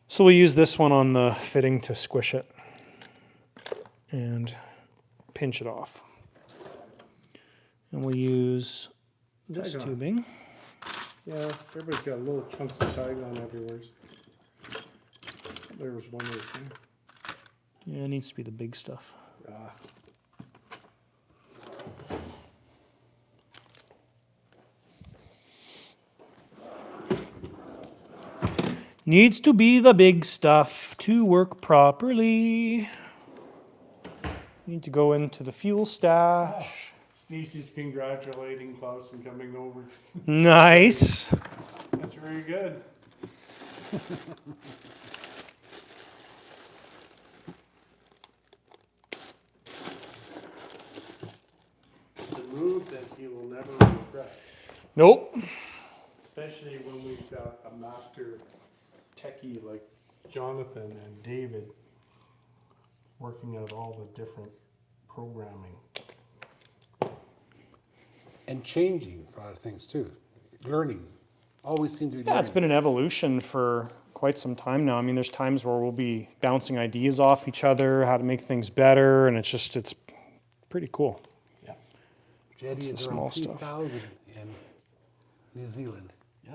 So we'll use this one on the fitting to squish it and pinch it off. And we'll use this Tygon. tubing. Yeah, everybody's got little chunks of Tygon everywhere. There was one right there. Yeah, it needs to be the big stuff. Ah. Needs to be the big stuff to work properly. Need to go into the fuel stash. Stacy's congratulating Klaus and coming over. Nice. That's very good. It's a move that he will never regret, Nope. especially when we've got a master techie like Jonathan and David working out all the different programming. And changing a lot of things too. Learning. Always seem to be Yeah, it's learning. been an evolution for quite some time now. I mean, there's times where we'll be bouncing ideas off each other, how to make things better, and it's pretty cool. Yeah. Jetty It's the is small around stuff. 3,000 in New Zealand. Yeah.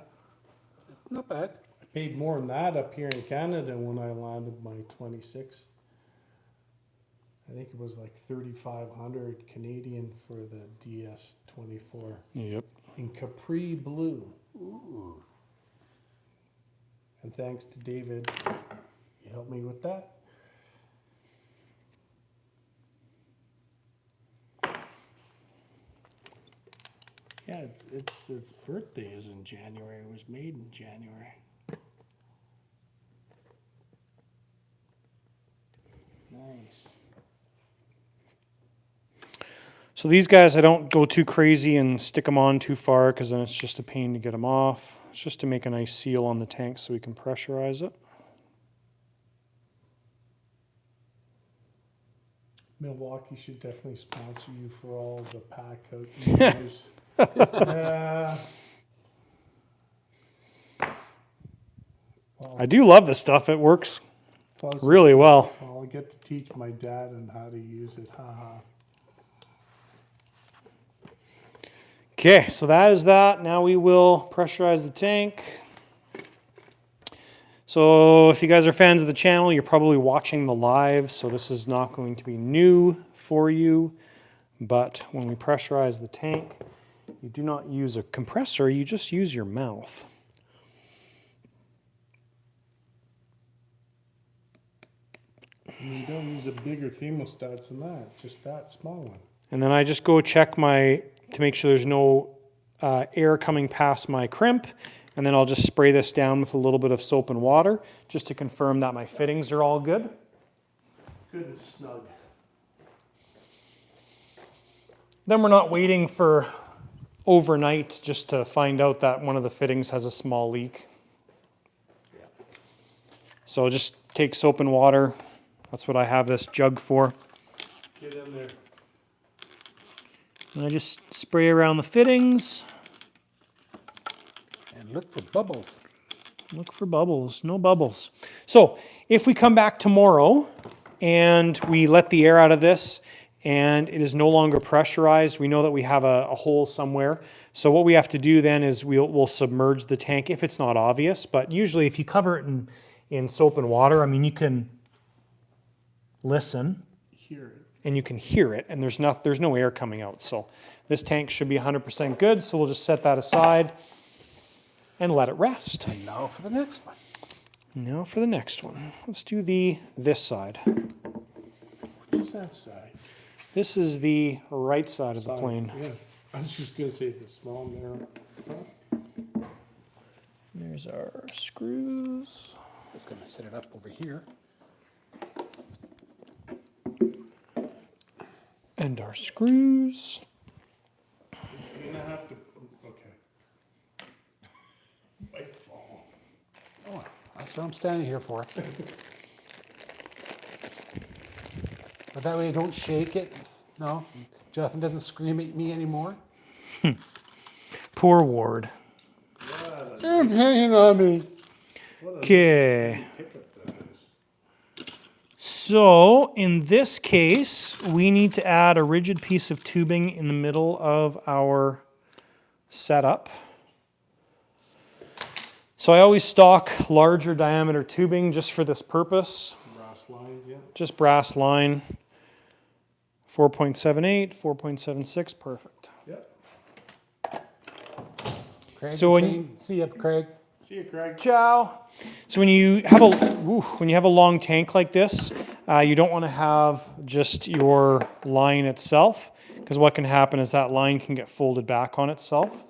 It's not bad. I paid more than that up here in Canada when I landed my 26. I think it was like 3,500 Canadian for the DS-24 Yep. in Capri blue. Ooh. And thanks to David, he helped me with that. Yeah, it's his birthday is in January. It was made in January. Nice. So these guys, I don't go too crazy and stick them on too far because then it's just a pain to get them off. It's just to make a nice seal on the tank so we can pressurize it. Milwaukee should definitely sponsor you for all the pack out users. Yeah. Well, I do love this stuff. It works plus, really well. I'll get to teach my dad on how to use it. Haha. Okay, so that is that. Now we will pressurize the tank. So if you guys are fans of the channel, you're probably watching the live, so this is not going to be new for you. But when we pressurize the tank, you do not use a compressor, you just use your mouth. And you don't use a bigger thermostat than that, just that small one. And then I just go check to make sure there's no air coming past my crimp. And then I'll just spray this down with a little bit of soap and water just to confirm that my fittings are all good. Good and snug. Then we're not waiting for overnight just to find out that one of the fittings has a small leak. So just take soap and water. That's what I have this jug for. Get in there. And I just spray around the fittings. And look for bubbles. Look for bubbles. No bubbles. So if we come back tomorrow and we let the air out of this and it is no longer pressurized, we know that we have a hole somewhere. So what we have to do then is we'll submerge the tank if it's not obvious. But usually if you cover it in soap and water, I mean, you can listen Hear it. and you can hear it, and there's no air coming out. So this tank should be 100% good. So we'll just set that aside and let it rest. And now for the next one. Now for the next one. Let's do this side. What is that side? This is the right side of the plane. Yeah. I was just gonna say the small narrow. There's our screws. Just gonna set it up over here. And our screws. You're gonna have to. Okay. Might fall. Oh, that's what I'm standing here for. But that way I don't shake it. No, Jonathan doesn't scream at me anymore. Poor Ward. You're hanging on me. Okay. Pickup that is. So in this case, we need to add a rigid piece of tubing in the middle of our setup. So I always stock larger diameter tubing just for this purpose. Brass lines, yeah. Just brass line. 4.78, 4.76, perfect. Yep. Craig, So when saying, see ya, Craig. See you, Craig. Ciao. So when you have a long tank like this, you don't want to have just your line itself, because because what can happen is that line can get folded back on itself.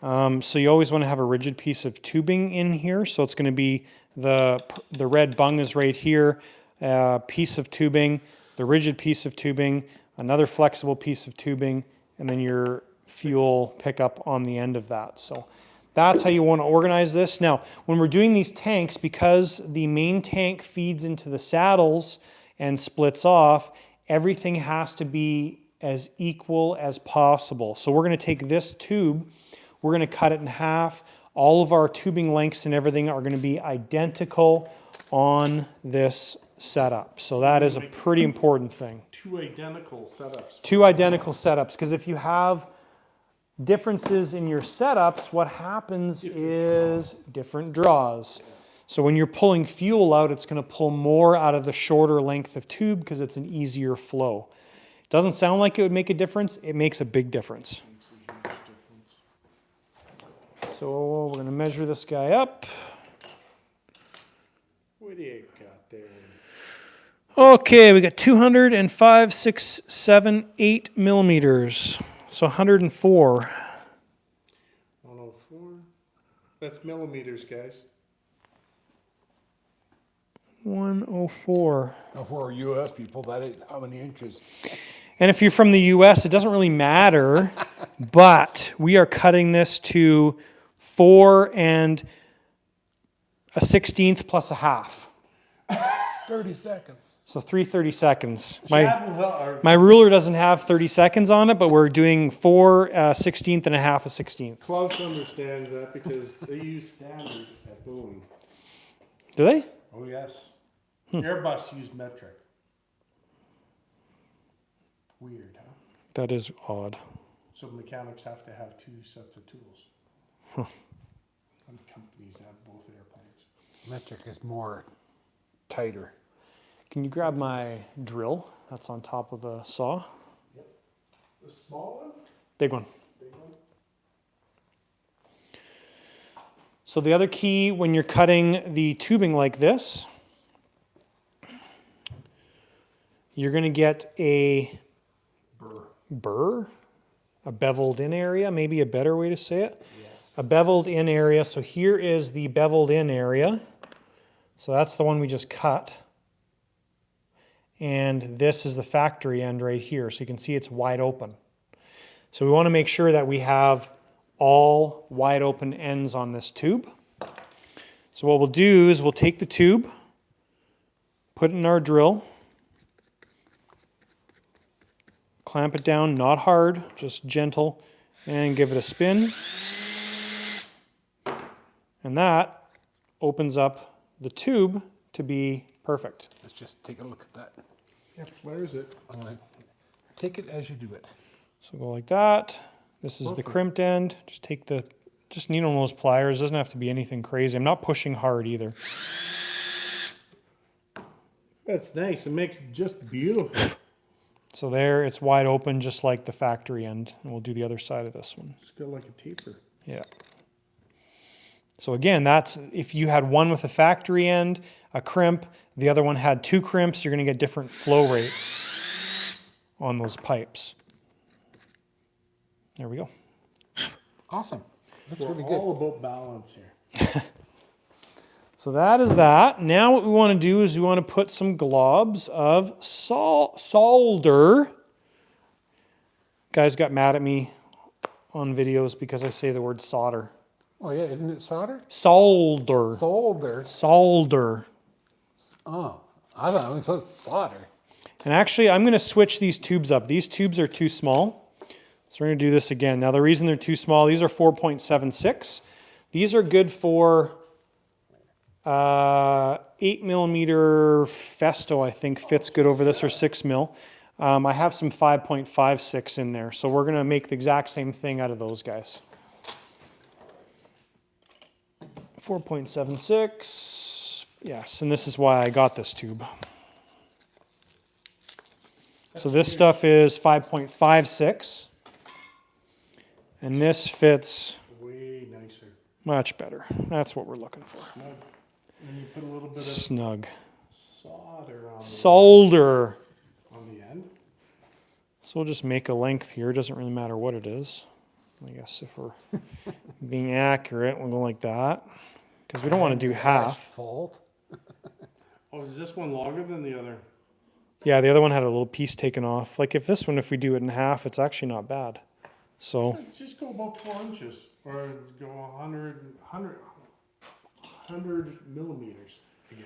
So you always want to have a rigid piece of tubing in here. So it's going to be the red bung is right here, piece of tubing, the rigid piece of tubing, another flexible piece of tubing, and then your fuel pickup on the end of that. So that's how you want to organize this. Now, when we're doing these tanks, because the main tank feeds into the saddles and splits off, everything has to be as equal as possible. So we're going to take this tube, we're going to cut it in half. All of our tubing lengths and everything are going to be identical on this setup. So that is a pretty important thing. Two identical setups. Two identical setups, because if you have differences in your setups, what happens is different draws. So when you're pulling fuel out, it's going to pull more out of the shorter length of tube because it's an easier flow. It doesn't sound like it would make a difference. It makes a big difference. So we're going to measure this guy up. What do you got there? Okay, we got 205, 6, 7, 8 millimeters. So 104. 104. That's millimeters, guys. 104. Now, for our US people, that is how many inches? And if you're from the US, it doesn't really matter, but we are cutting this to 4 1/16 plus a half. 30 seconds. So 3/32. Chad My ruler doesn't have 30 seconds on it, but we're doing 4 1/16 and a half 1/16. Klaus understands that because they use standard at Boeing. Do they? Oh, yes. Airbus used metric. Weird, huh? That is odd. So mechanics have to have two sets of tools. And companies have both airplanes. Metric is more tighter. Can you grab my drill that's on top of the saw? Yep. The small one? Big one. Big one? So the other key when you're cutting the tubing like this, you're going to get a burr, a beveled in area, maybe a better way to say it. Yes. A beveled in area. So here is the beveled in area. So that's the one we just cut. And this is the factory end right here. So you can see it's wide open. So we want to make sure that we have all wide open ends on this tube. So what we'll do is we'll take the tube, put it in our drill, clamp it down, not hard, just gentle, and give it a spin. And that opens up the tube to be perfect. Let's just take a look at that. Yeah, flares it. I'm going to take it as you do it. So go like that. This is the crimped end. Just take the, just need one of those pliers. Doesn't have to be anything crazy. I'm not pushing hard either. That's nice. It makes it just beautiful. So there, it's wide open, just like the factory end. And we'll do the other side of this one. It's good like a taper. Yeah. So again, that's if you had one with a factory end, a crimp, the other one had two crimps, you're going to get different flow rates on those pipes. There we go. Awesome. Looks We're really good. all about balance here. So that is that. Now what we want to do is we want to put some globs of solder. Guys got mad at me on videos because I say the word solder. Oh yeah, isn't it solder? Solder. Solder. Solder. Oh, I thought it was solder. And actually, I'm going to switch these tubes up. These tubes are too small. So we're going to do this again. Now the reason they're too small, these are 4.76. These are good for 8 millimeter Festo, I think, fits good over this, or 6 mil. I have some 5.56 in there. So we're going to make the exact same thing out of those guys. 4.76. Yes, and this is why I got this tube. So this stuff is 5.56. And this fits Way nicer. much better. That's what we're looking for. Snug. And you put a little bit of Snug. solder on Solder. the end. So we'll just make a length here. It doesn't really matter what it is. I guess if we're being accurate, we'll go like that. Because we don't want to do half. Fault. Oh, is this one longer than the other? Yeah, the other one had a little piece taken off. Like if this one, if we do it in half, it's actually not bad. So Just go about 4 inches, or go 100 millimeters again.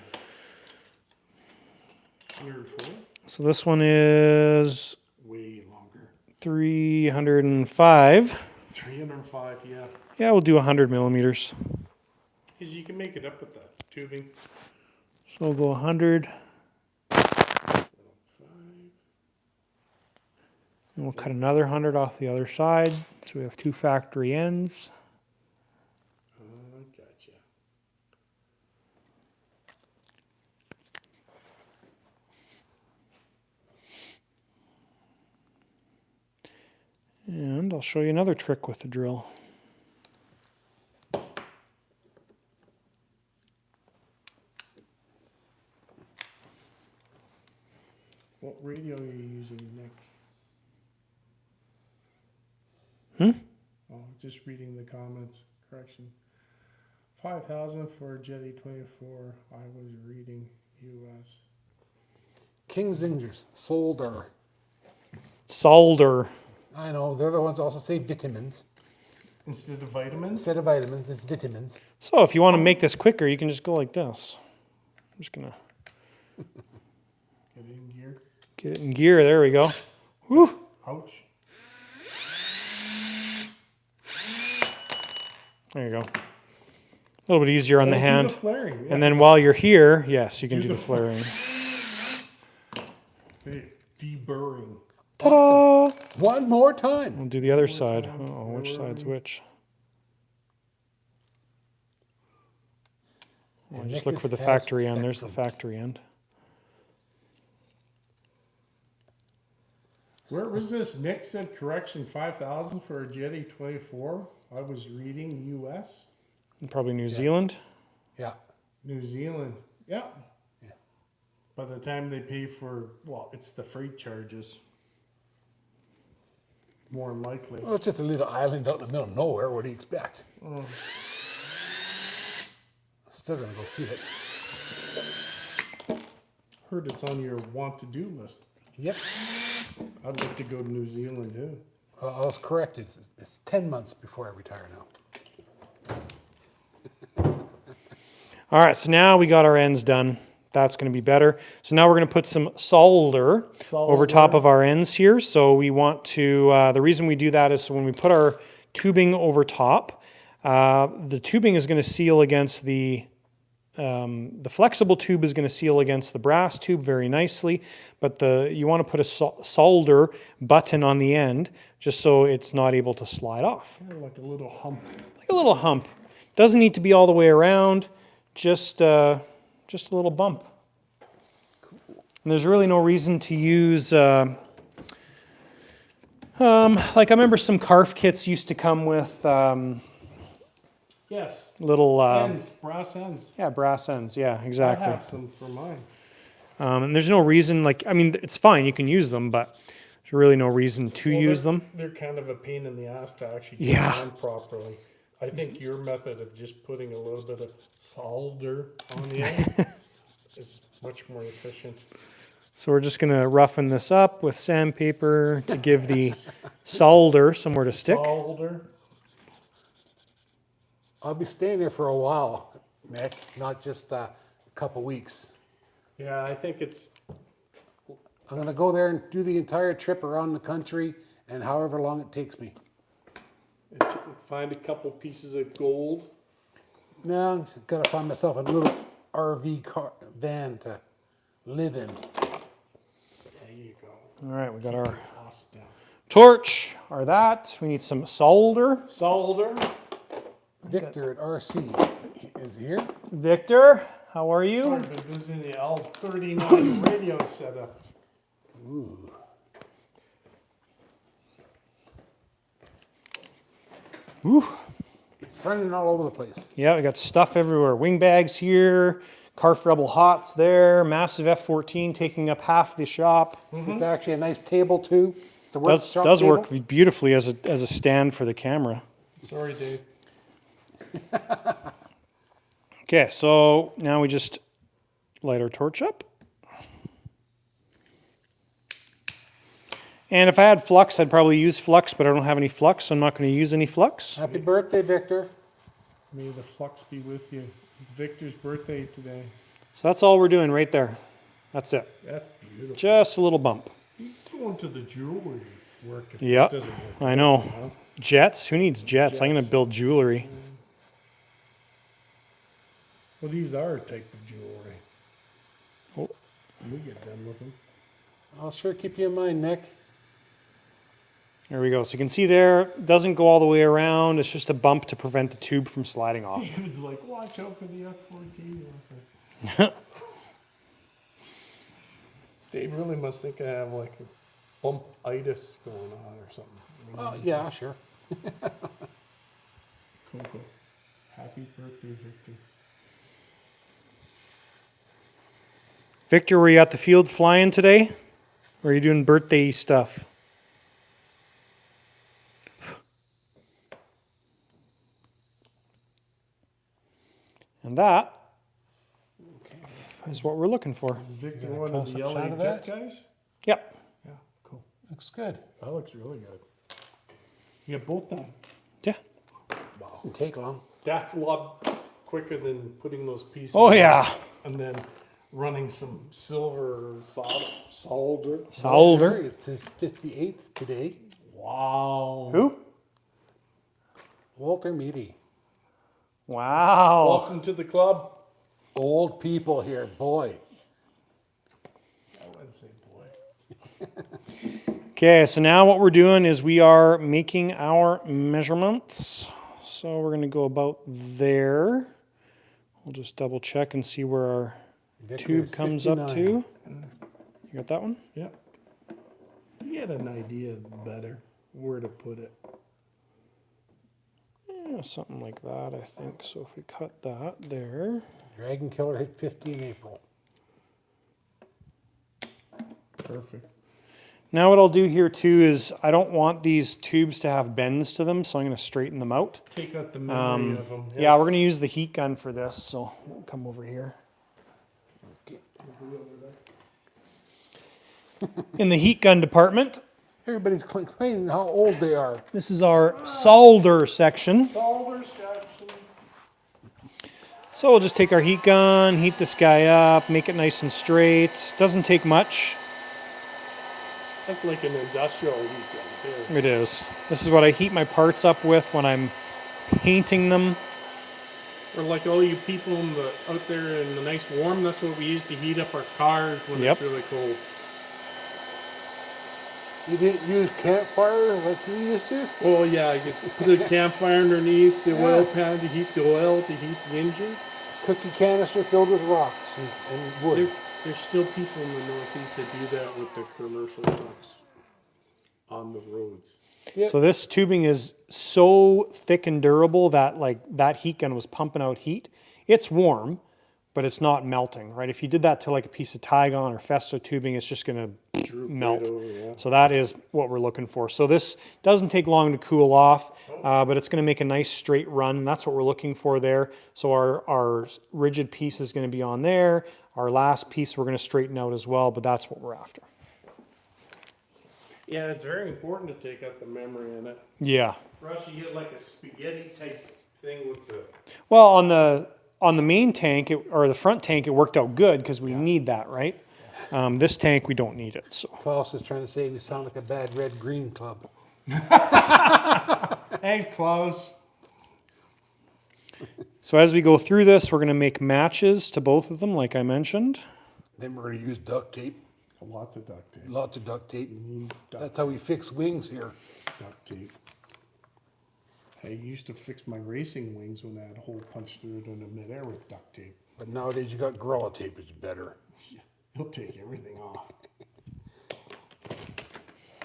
104? So this one is Way longer. 305. 305, yeah. Yeah, we'll do 100 millimeters. Because you can make it up with that tubing. So we'll go 100. And we'll cut another 100 off the other side. So we have 2 factory ends. Gotcha. And I'll show you another trick with the drill. What radio are you using, Nick? Oh, just reading the comments. Correction. 5,000 for Jetty 24. I was reading US. King Zingers, Solder. Solder. I know, they're the ones that also say vitamins. Instead of vitamins? Instead of vitamins, it's vitamins. So if you want to make this quicker, you can just go like this. I'm just going to Get in gear. get it in gear. There we go. Whew. Ouch. There you go. A little bit easier on the Do hand. the flaring. Yeah. And then while you're here, yes, you can do Do the the flaring. Deburring. Ta-da! One more time. We'll do the other side. Oh, which side's which? Well, And just Nick look is for the past factory end. There's the spectrum. factory end. Where was this? Nick said correction 5,000 for a Jetty 24. I was reading US. And probably New Zealand. Yeah. New Zealand. Yeah. Yeah. By the time they pay for, well, it's the freight charges. More than likely. Well, it's just a little island out in the middle of nowhere. What do you expect? Still gonna go see it. Heard it's on your want to do list. Yep. I'd like to go to New Zealand too. I was corrected. It's 10 months before I retire now. All right, so now we got our ends done. That's going to be better. So now we're going to put some solder over top of our ends here. So we want to, the reason we do that is so when we put our tubing over top, the tubing is going to seal against the flexible tube is going to seal against the brass tube very nicely, but you want to put a solder button on the end just so it's not able to slide off. Kind of like a little hump. Like a little hump. Doesn't need to be all the way around, just a little bump. And there's really no reason to use, like I remember some carf kits used to come with Yes. little, Ends, brass ends. yeah, brass ends. Yeah, I exactly. have some for mine. And there's no reason, like, I mean, it's fine, you can use them, but there's really no reason to Well, use they're- them. They're kind of a pain in the ass to actually Yeah. get on properly. I think your method of just putting a little bit of solder on the end is much more efficient. So we're just going to roughen this up with sandpaper to give the solder somewhere to stick. Solder. I'll be staying there for a while, Nick, not just a couple weeks. Yeah, I think it's, I'm gonna go there and do the entire trip around the country and however long it takes me. find a couple pieces of gold. Now, I'm just gotta find myself a little RV van to live in. There you go. All right, we got our Toss down. torch, our that. We need some solder. Solder. Victor at RC is here. Victor, how are you? I've been using the L39 radio setup. Ooh. Ooh. It's running all over the place. Yeah, we got stuff everywhere. Wing bags here, Carf Rebel Hots there, massive F14 taking up half the shop. It's actually a nice table too. It's to work. Does work beautifully as a stand for the camera. Sorry, Dave. Okay, so now we just light our torch up. And if I had flux, I'd probably use flux, but I don't have any flux, so I'm not going to use any flux. Happy birthday, Victor. May the flux be with you. It's Victor's birthday today. So that's all we're doing right there. That's it. That's beautiful. Just a little bump. Going to the jewelry work if Yep, this doesn't work. I know. Jets? Who needs jets? I'm going to build jewelry. Well, these are a type of jewelry. Oh. When we get done with them. I'll sure keep you in mind, Nick. There we go. So you can see there, it doesn't go all the way around. It's just a bump to prevent the tube from sliding off. David's like, watch out for the F14. Like, Dave really must think I have like bump-itis going on or something. Yeah, sure. Cool. Happy birthday, Victor. Victor, were you at the field flying today? Or are you doing birthday stuff? And that is what we're looking for. Is Victor You one gonna of the close-up LA shot of Jet that? guys? Yep. Yeah, cool. Looks good. That looks really good. You got both done. Yeah. Doesn't take long. That's a lot quicker than putting those pieces. Oh, yeah. And then running some silver solder. Solder. It's his 58th today. Wow. Who? Walter Meady. Wow. Welcome to the club. Old people here, boy. I wouldn't say boy. Okay, so now what we're doing is we are making our measurements. So we're going to go about there. We'll just double check and see where our Victor tube is comes up 59. to. You got that one? Yep. You get an idea better where to put it. Yeah, something like that, I think. So if we cut that there. Dragon Killer hit 50 in April. Perfect. Now what I'll do here too is I don't want these tubes to have bends to them, so I'm going to straighten them out. Take out the memory of them. Yeah, we're going to use the heat gun for this, so we'll come over here. In the heat gun department, Everybody's complaining how old they are. this is our solder section. Solder section. So we'll just take our heat gun, heat this guy up, make it nice and straight. Doesn't take much. That's like an industrial heat gun too. It is. This is what I heat my parts up with when I'm painting them. Or like all you people out there in the nice warm, that's what we use to heat up our cars when Yep. it's really cold. You didn't use campfire like you used to? Oh yeah, you put a campfire underneath the oil pan to heat the oil, to heat the engine. Cookie canister filled with rocks and wood. There's still people in the Northeast that do that with their commercial trucks on the roads. Yep. So this tubing is so thick and durable that like that heat gun was pumping out heat. It's warm, but it's not melting, right? If you did that to like a piece of Tygon or Festo tubing, it's just gonna melt. Right over, yeah. So that is what we're looking for. So this doesn't take long to cool off, but it's gonna make a nice straight run. That's what we're looking for there. So our rigid piece is gonna be on there. Our last piece we're gonna straighten out as well, but that's what we're after. Yeah, it's very important to take out the memory in it. Yeah. Or else you get like a spaghetti type thing with the... Well, on the main tank, or the front tank, it worked out good because we need that, right? This tank, we don't need it. So Klaus is trying to say we sound like a bad red-green club. Thanks, Klaus. So as we go through this, we're going to make matches to both of them, like I mentioned. Then we're going to use duct tape. Lots of duct tape. Lots of duct tape. Duct That's how we fix wings here. duct tape. I used to fix my racing wings when I had a hole punched through it in the midair with duct tape. But nowadays you got Gorilla tape. It's better. It'll take everything off.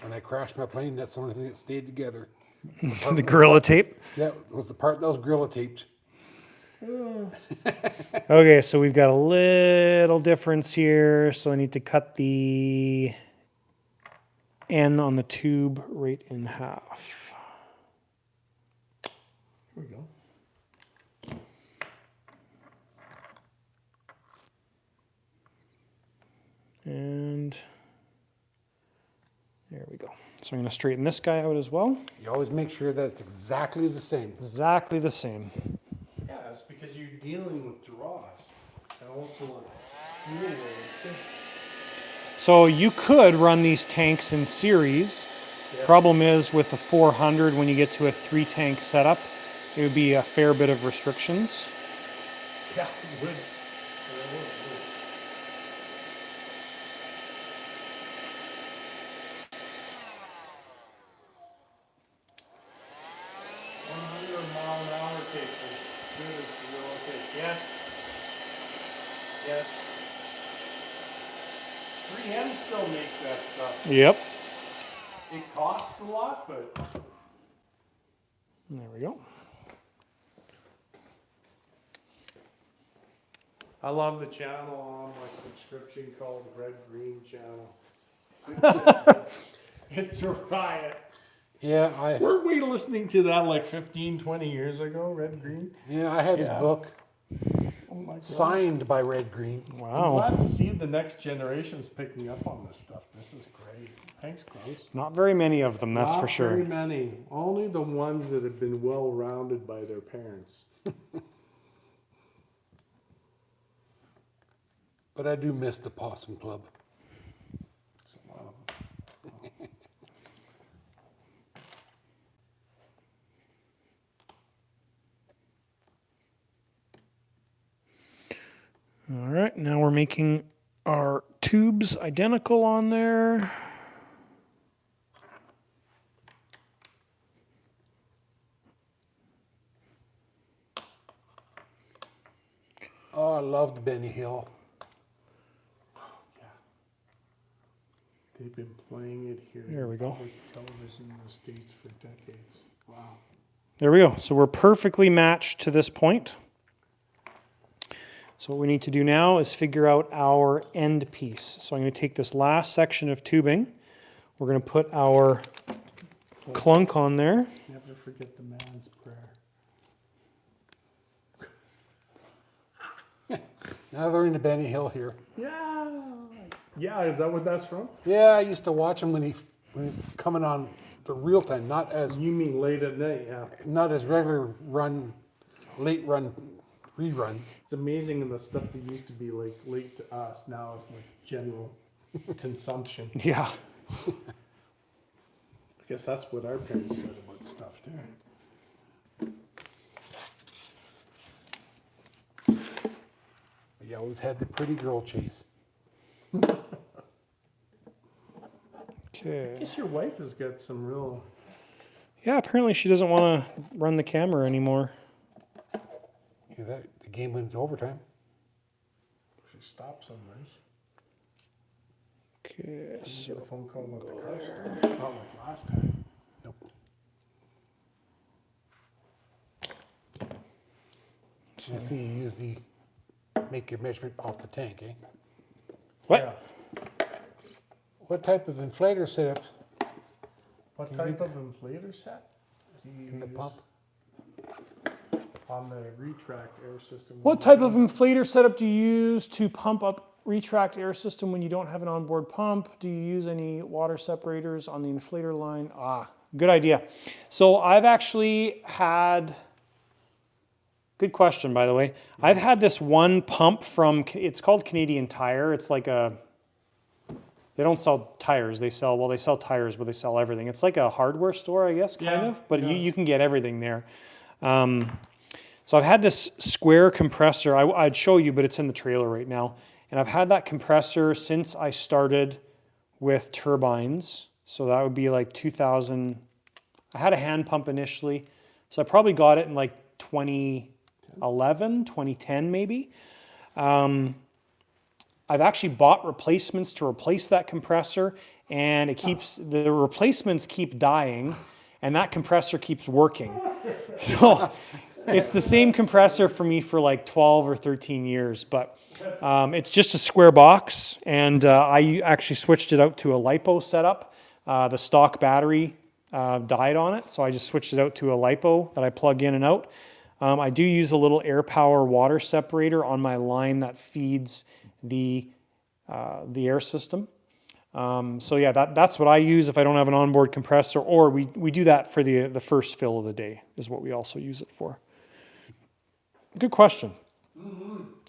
When I crashed my plane, that's the only thing that stayed together. The Gorilla tape. That was the part that was Gorilla taped. Okay, so we've got a little difference here. So I need to cut the N on the tube right in half. Here we go. And there we go. So I'm going to straighten this guy out as well. You always make sure that it's exactly the same. Exactly the same. Yeah, it's because you're dealing with draws and also fuel load. So you could run these tanks in series. Yes. Problem is with the 400, when you get to a 3-tank setup, it would be a fair bit of restrictions. Yeah, it would. Yeah, it would. 100-mile-an-hour tape is good as the yellow tape. Yes. Yes. 3M still makes that stuff. Yep. It costs a lot, but There we go. I love the channel on my subscription called Red Green Channel. It's a riot. Yeah, Weren't we listening to that like 15, 20 years ago, Red Green? I had his Yeah. book Oh my God. signed by Red Green. I'm Wow. glad to see the next generation's picking up on this stuff. This is great. Thanks, Klaus. Not very many of them, that's for Not sure. very many. Only the ones that have been well rounded by their parents. But I do miss the Possum Club. It's a lot of them. All right, now we're making our tubes identical on there. Oh, I loved Benny Hill. Yeah. They've been playing it here. There we go. On public television in the States for decades. Wow. There we go. So we're perfectly matched to this point. So what we need to do now is figure out our end piece. So I'm going to take this last section of tubing. We're going to put our clunk on there. Never forget the man's prayer. Now they're into Benny Hill here. Yeah. Yeah, is that what that's from? Yeah, I used to watch him when he's coming on the real time, not as You mean late at night, yeah. regular run, late run reruns. It's amazing the stuff that used to be like late to us now is like general consumption. Yeah. I guess that's what our parents said about stuff too. You always had the pretty girl chase. I Okay. guess your wife has got some real. Yeah, apparently she doesn't want to run the camera anymore. Yeah, the game went to overtime. She stops sometimes. Okay, You so get a phone call about the car stop. Not like last time. Nope. I see you usually make your measurement off the tank, eh? what? Yeah. What type of inflator setup What Can type of inflator set do you in the use pump? on the retract air system? What type of inflator setup do you use to pump up retract air system when you don't have an onboard pump? Do you use any water separators on the inflator line? Good idea. So I've actually had, good question by the way. I've had this one pump from, it's called Canadian Tire. It's like they don't sell tires. They sell tires, but they sell everything. It's like a hardware store, I guess, kind Yeah, of, but yeah. you can get everything there. So I've had this square compressor. I'd show you, but it's in the trailer right now. And I've had that compressor since I started with turbines. So that would be like 2000. I had a hand pump initially. So I probably got it in like 2011, 2010 maybe. I've actually bought replacements to replace that compressor, and the replacements keep dying, and that compressor keeps working. So it's the same compressor for me for like 12 or 13 years, but it's just a square box, and I actually switched it out to a LiPo setup The stock battery died on it, so I just switched it out to a LiPo that I plug in and out. I do use a little air power water separator on my line that feeds the air system. So yeah, that's what I use if I don't have an onboard compressor, or we do that for the first fill of the day is what we also use it for. Good question.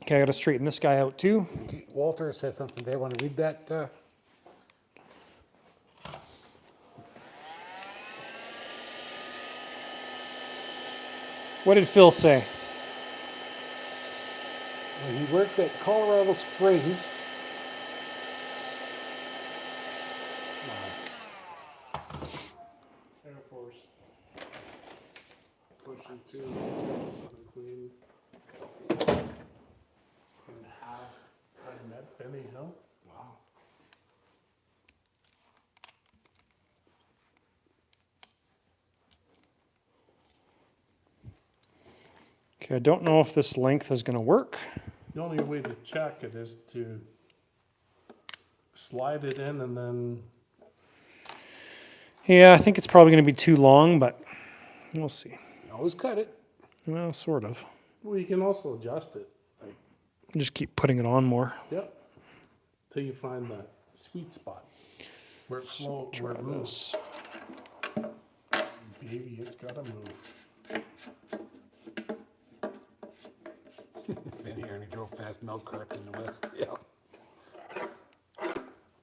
Okay, I got to straighten this guy out too. Walter said something there. Want to read that? What did Phil say? When he worked at Colorado Springs. Air Force. Pushing two, clean. And how I met Benny Hill. Wow. Okay, I don't know if this length is going to work. The only way to check it is to slide it in and then, Yeah, I think it's probably going to be too long, but we'll see. Always cut it. Well, sort of. well, you can also adjust it. Like, Just keep putting it on more. yep. Till you find that sweet spot where it flows, where it moves. Baby, it's gotta move. Been here and he drove fast milk carts in the West. Yeah.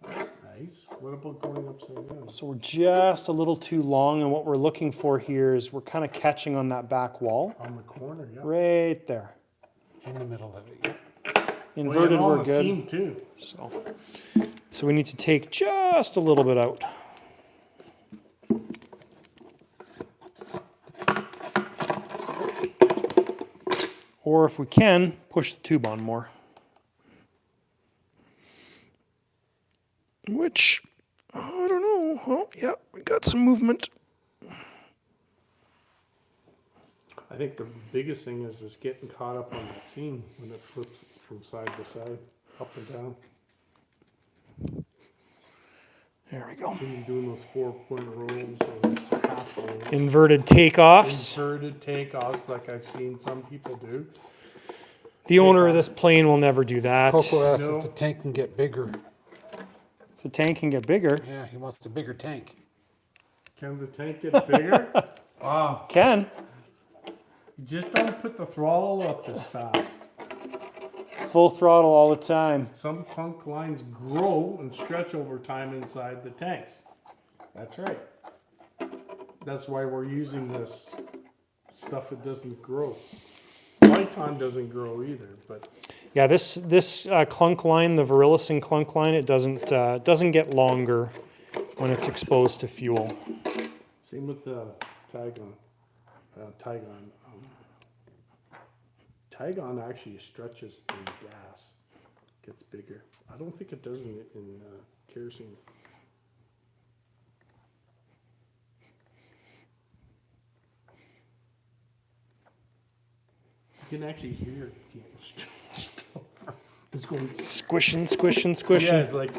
That's nice. What about going upside down? So we're just a little too long, and what we're looking for here is we're kind of catching on that back wall. On the corner, yeah. Right there. In the middle of it. Inverted, on we're the good. seam too. So we need to take just a little bit out. Or if we can, push the tube on more. Which, I don't know. Oh, yeah, we got some movement. I think the biggest thing is getting caught up on that seam when it flips from side to side, up and down. There we go. When you're doing those 4-point rolls or half rolls. Inverted takeoffs. Inverted takeoffs like I've seen some people do. The owner of this plane will never do that. Coco asked No. if the tank can get bigger. If the tank can get bigger. Yeah, he wants a bigger tank. Can the tank get bigger? Wow. Can. You just don't put the throttle up this fast. Full throttle all the time. Some clunk lines grow and stretch over time inside the tanks. That's right. That's why we're using this stuff that doesn't grow. Python doesn't grow either, but Yeah, this clunk line, the Virilison clunk line, it doesn't get longer when it's exposed to fuel. same with the Tygon. Tygon. Tygon actually stretches in gas, gets bigger. I don't think it does in kerosene. You can actually hear it. It's going. Squishing, squishing, squishing. Yeah, it's like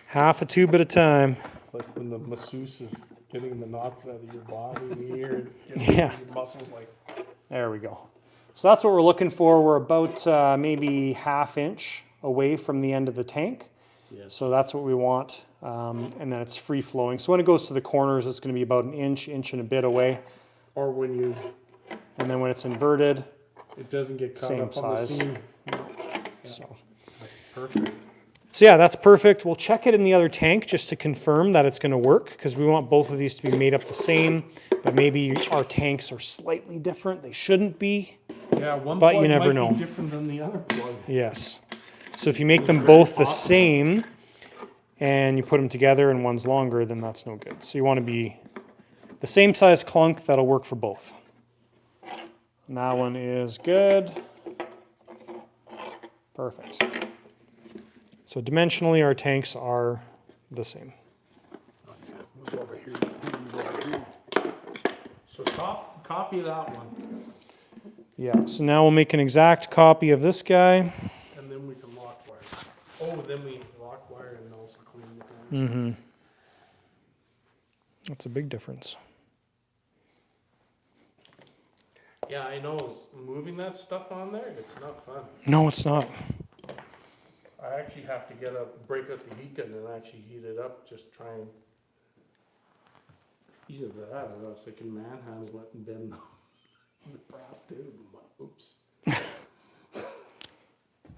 Half a tube at a time. it's like when the masseuse is getting the knots out of your body and here, and getting Yeah. your muscles like. There we go. So that's what we're looking for. We're about maybe ½ inch away from the end of the tank. Yes. So that's what we want. And then it's free flowing. So when it goes to the corners, it's going to be about an inch and a bit away. Or when you, And then when it's inverted, it doesn't get caught Same up on the size. seam. so. That's perfect. So yeah, that's perfect. We'll check it in the other tank just to confirm that it's going to work, because we want both of these to be made up the same, but maybe our tanks are slightly different. They shouldn't be. Yeah, one But plug you never might know. be different than the other plug. Yes. So if you make them both the same and you put them together and one's longer, then that's no good. So you want to be the same size clunk. That'll work for both. And that one is good. Perfect. So dimensionally, our tanks are the same. Let's move over here. Move over here. So copy that one, Yeah, so now we'll make an exact copy of this guy. and then we can lock wire. Oh, then we lock wire and also clean the tanks. That's a big difference. Yeah, I know. Moving that stuff on there, it's not fun. No, it's not. I actually have to break out the heat gun and actually heat it up, just try and. Either that or else I can manhandle it and bend the brass tube. Oops.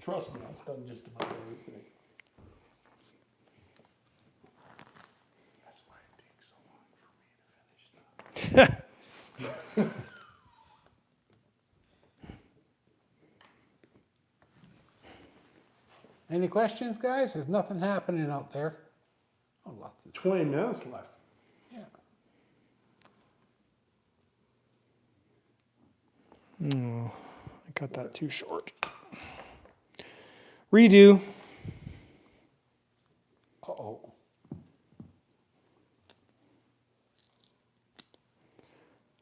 Trust me, I've done just about everything. That's why it takes so long for me to finish stuff. Any questions, guys? There's nothing happening out there. Oh, lots of 20 minutes left. yeah. Oh, I cut that too short. Redo. Uh-oh.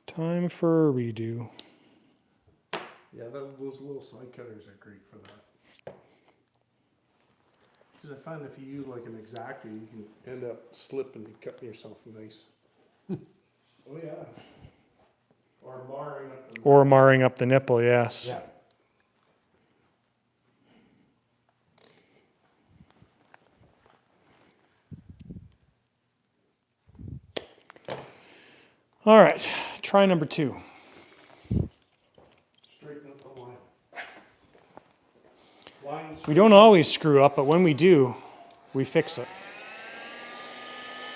Time for a redo. Yeah, those little side cutters are great for that. Because I find if you use like an exactor, you can end up slipping and cutting yourself nice. Oh yeah. Or marring up the Or marring up the nipple, yes. Yeah. All right, try number 2. straighten up the line. Lines. We don't always screw up, but when we do, we fix it.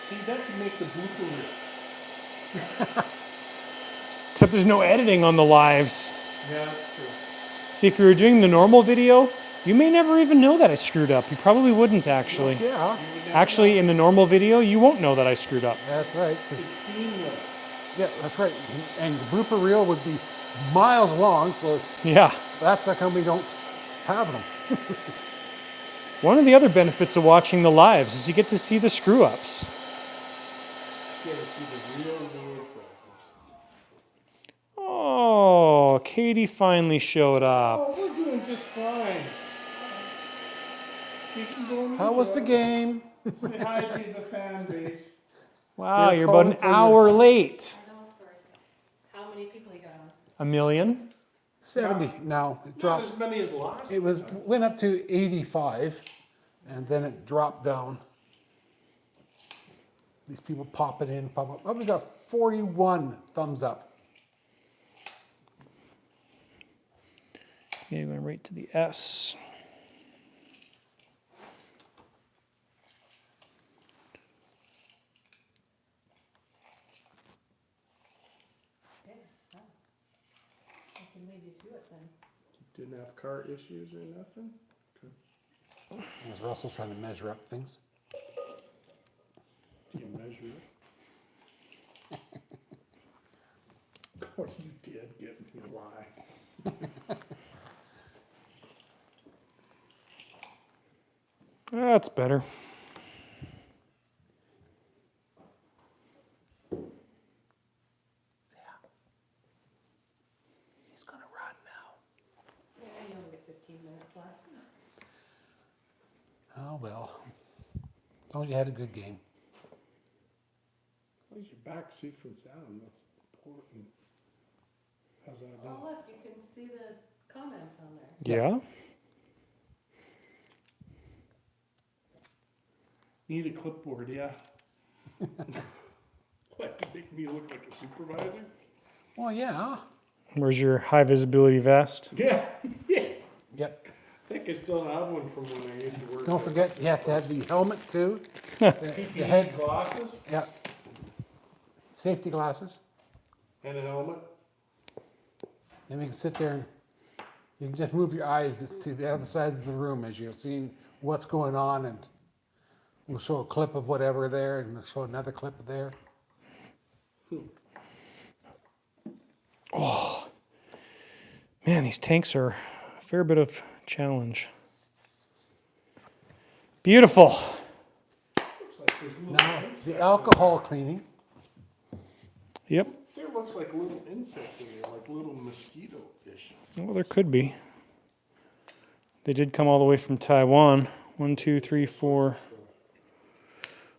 See, that can make the blooper reel. Except there's no editing on the lives. Yeah, that's true. See, if you were doing the normal video, you may never even know that I screwed up. You probably wouldn't, actually. Yeah, Actually, in the normal video, you won't know that I screwed up. that's right. 'Cause- It's seamless. yeah, that's right. And the blooper reel would be miles long, so Yeah. that's how come we don't have them. One of the other benefits of watching the lives is you get to see the screw-ups. You gotta see the real road problems. Oh, Katie finally showed up. Oh, we're doing just fine. You can go in How was the game? Say hi to the fan base. Wow, They're you're about an calling for your- hour late. I know, sorry. How many people you got on? 1 million? 70 now. It Not dropped. as many as last. It went up to 85, and then it dropped down. These people popping in, popping up. Oh, we got 41 thumbs up. Okay, going right to the S. Yeah, oh. I can lead you to it then. Didn't have car issues or nothing? As Russell's trying to measure up things. Do you measure it? Oh, you did get me a lie. That's better. He's gonna run now. Yeah, you only get 15 minutes left. Oh well. As long as you had a good game. How's your back safe and sound? That's important. How's that Oh, done? look, you can see the comments on there. Yeah? Need a clipboard, yeah. What, to make me look like a supervisor? Well, yeah. Where's your high visibility vest? Yeah, yeah. Yep. I think I still have one from when I used to work. Don't there. forget, you have to have the helmet too. The PPE head, glasses yeah. Safety glasses. and a helmet. Then we can sit there and you can just move your eyes to the other side of the room as you're seeing what's going on, and we'll show a clip of whatever there and we'll show another clip of there. Man, these tanks are a fair bit of challenge. Beautiful. Looks like there's little Now, insects. the alcohol cleaning. Yep. There looks like little insects in there, like little mosquito-ish. Well, there could be. They did come all the way from Taiwan. 1, 2, 3, 4,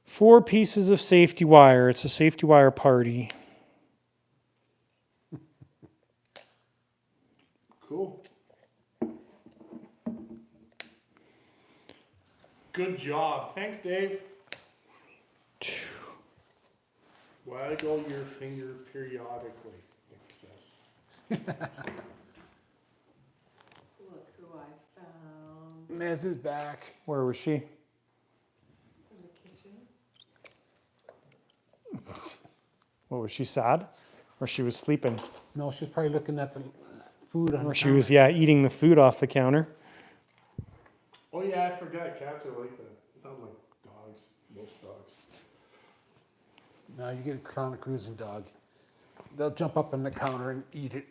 4 pieces of safety wire. It's a safety wire party. Cool. Good job. Thanks, Dave. Waggle your finger periodically, it says. Look who I found Nez is back. Where was she? in the kitchen. What, was she sad? Or she was sleeping? No, she's probably looking at the food on Or the she was, eating the food off the counter. Oh yeah, I forgot. Cats are like that. Not like dogs. Most dogs. Now you get a chronic cruising dog. They'll jump up on the counter and eat it.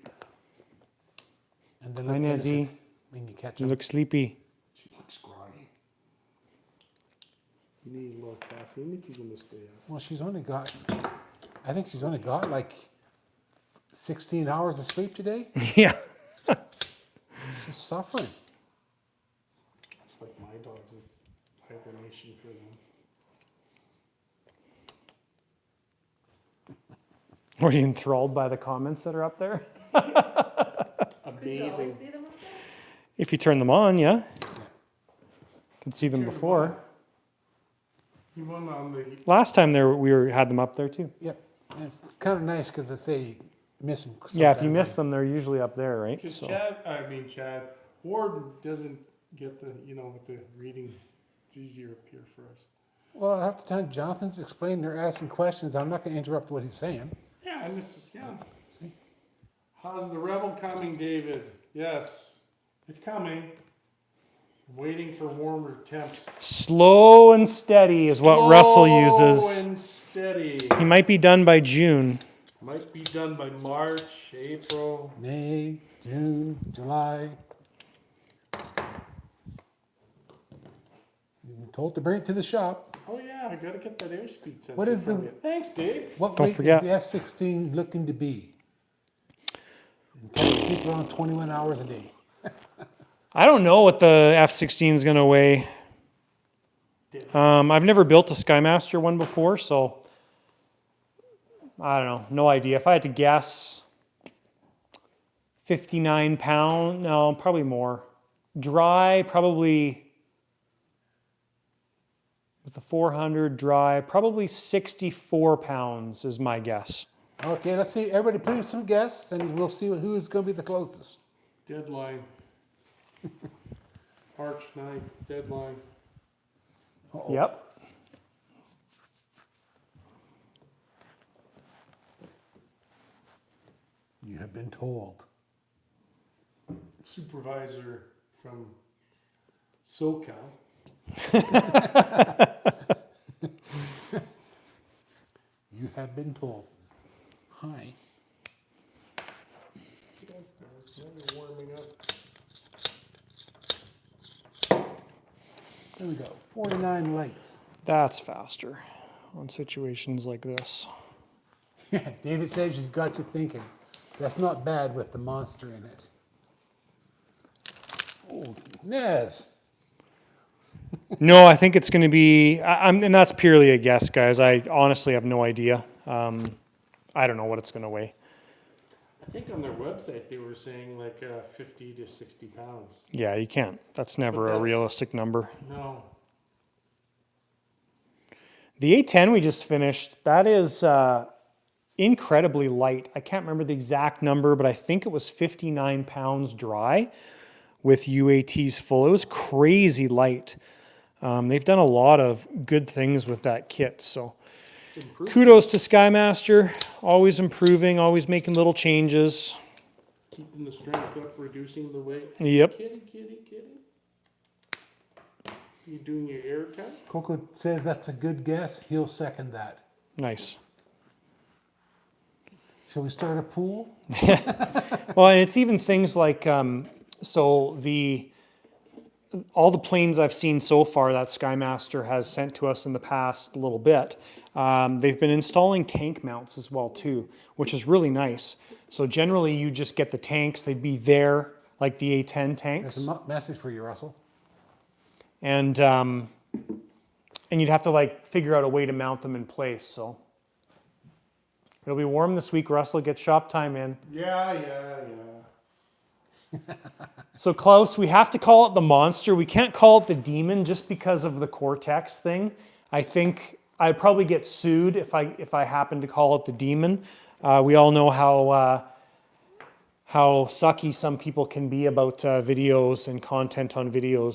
And then Hi, Nezzy. when you catch You them. look sleepy. She looks groggy. You need a little caffeine if you're gonna stay up. Well, I think she's only got like 16 hours of sleep today. Yeah. She's suffering. It's like my dogs. It's hibernation for them. Were you enthralled by the comments that are up there? Could you always Amazing. see them up there? If you turn them on, yeah. Could see them before. You went on the. Last time had them up there too. Yep. And it's kind of nice because I say you miss them. Yeah, if you miss them, they're usually up there, right? Because So. Chad Ward doesn't get the, with the reading. It's easier up here for us. Well, half the time Jonathan's explaining, they're asking questions. I'm not going to interrupt what he's saying. Yeah, and it's, See? How's the Rebel coming, David? Yes, it's coming. I'm waiting for warmer temps. Slow and steady is what Russell uses. Slow and steady. He might be done by June. Might be done by March, April. May, June, July. You're told to bring it to the shop. Oh yeah, I gotta get that airspeed sensor. What is the- from you. Thanks, Dave. What Don't weight forget. is the F16 looking to be? Can it sleep around 21 hours a day? I don't know what the F-16 is going to weigh. I've never built a Skymaster one before, so I don't know. No idea. If I had to guess, 59 pound. No, probably more. Dry, probably with the 400 dry, probably 64 pounds is my guess. Okay, let's see. Everybody put in some guests, and we'll see who's going to be the closest. Deadline. March 9th, deadline. Uh-oh. Yep. You have been told. Supervisor from SoCal. You have been told. Hi. Yes, now you're warming up. There we go. 49 likes. That's faster on situations like this. Yeah, David says she's got you thinking. That's not bad with the monster in it. Oh, Nez. No, I think it's going to be, and that's purely a guess, guys. I honestly have no idea. I don't know what it's going to weigh. I think on their website they were saying like 50 to 60 pounds. Yeah, you can't. That's never a that's- realistic number. No. The A10 we just finished, that is incredibly light. I can't remember the exact number, but I think it was 59 pounds dry with UATs full. It was crazy light. They've done a lot of good things with that kit. So kudos to Skymaster. Always improving, always making little changes. Keeping the strength up, reducing the weight. Yep. Kitty. You doing your air count? Coco says that's a good guess. He'll second that. Nice. Shall we start a pool? Well, and it's even things like, so all the planes I've seen so far that Skymaster has sent to us in the past little bit, they've been installing tank mounts as well too, which is really nice. So generally you just get the tanks, they'd be there like the A10 tanks. There's a message for you, Russell. And and you'd have to like figure out a way to mount them in place. So it'll be warm this week. Russell, get shop time in. Yeah. So Klaus, we have to call it the monster. We can't call it the demon just because of the Cortex thing. I think I'd probably get sued if I happen to call it the demon. We all know how sucky some people can be about videos and content on videos.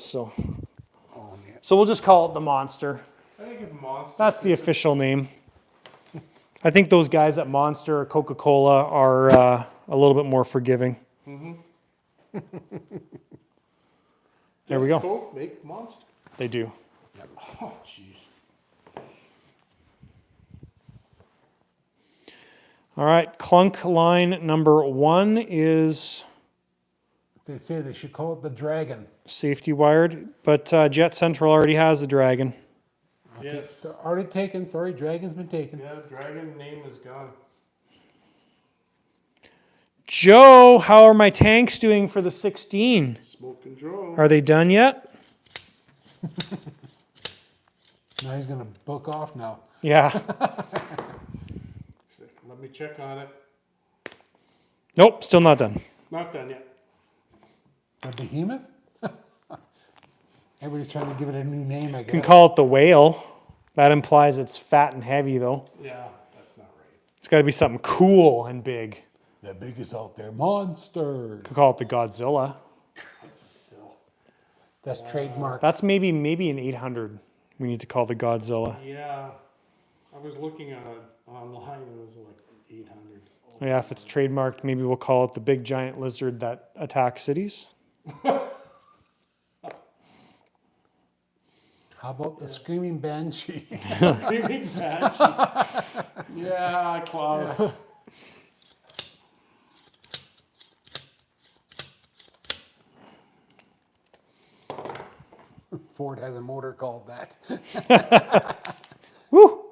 So we'll just call it the monster. I think it's monster. That's the official name. I think those guys at Monster or Coca-Cola are a little bit more forgiving. There we go. Coke, make monster. They do. Oh, jeez. All right, clunk line number 1 is They say they should call it the Dragon. safety wired, but Jet Central already has the Dragon. Yes. It's already taken. Sorry, Dragon's been taken. Yeah, dragon name is gone. Joe, how are my tanks doing for the 16? Smoke control. Are they done yet? Now he's going to book off now. Yeah. Let me check on it. Nope, still not done. Not done yet. A behemoth? Everybody's trying to give it a new name, I You can guess. call it the whale. That implies it's fat and heavy, though. Yeah, that's not right. It's got to be something cool and big. The biggest out there monster. Could call it the Godzilla. That's trademark. That's maybe an 800. We need to call the Godzilla. Yeah, I was looking at it online and it was like 800. Yeah, if it's trademarked, maybe we'll call it the big giant lizard that attacks cities. How about the Screaming Banshee? Screaming Banshee. Yeah, Klaus. Ford has a motor called that. Woo!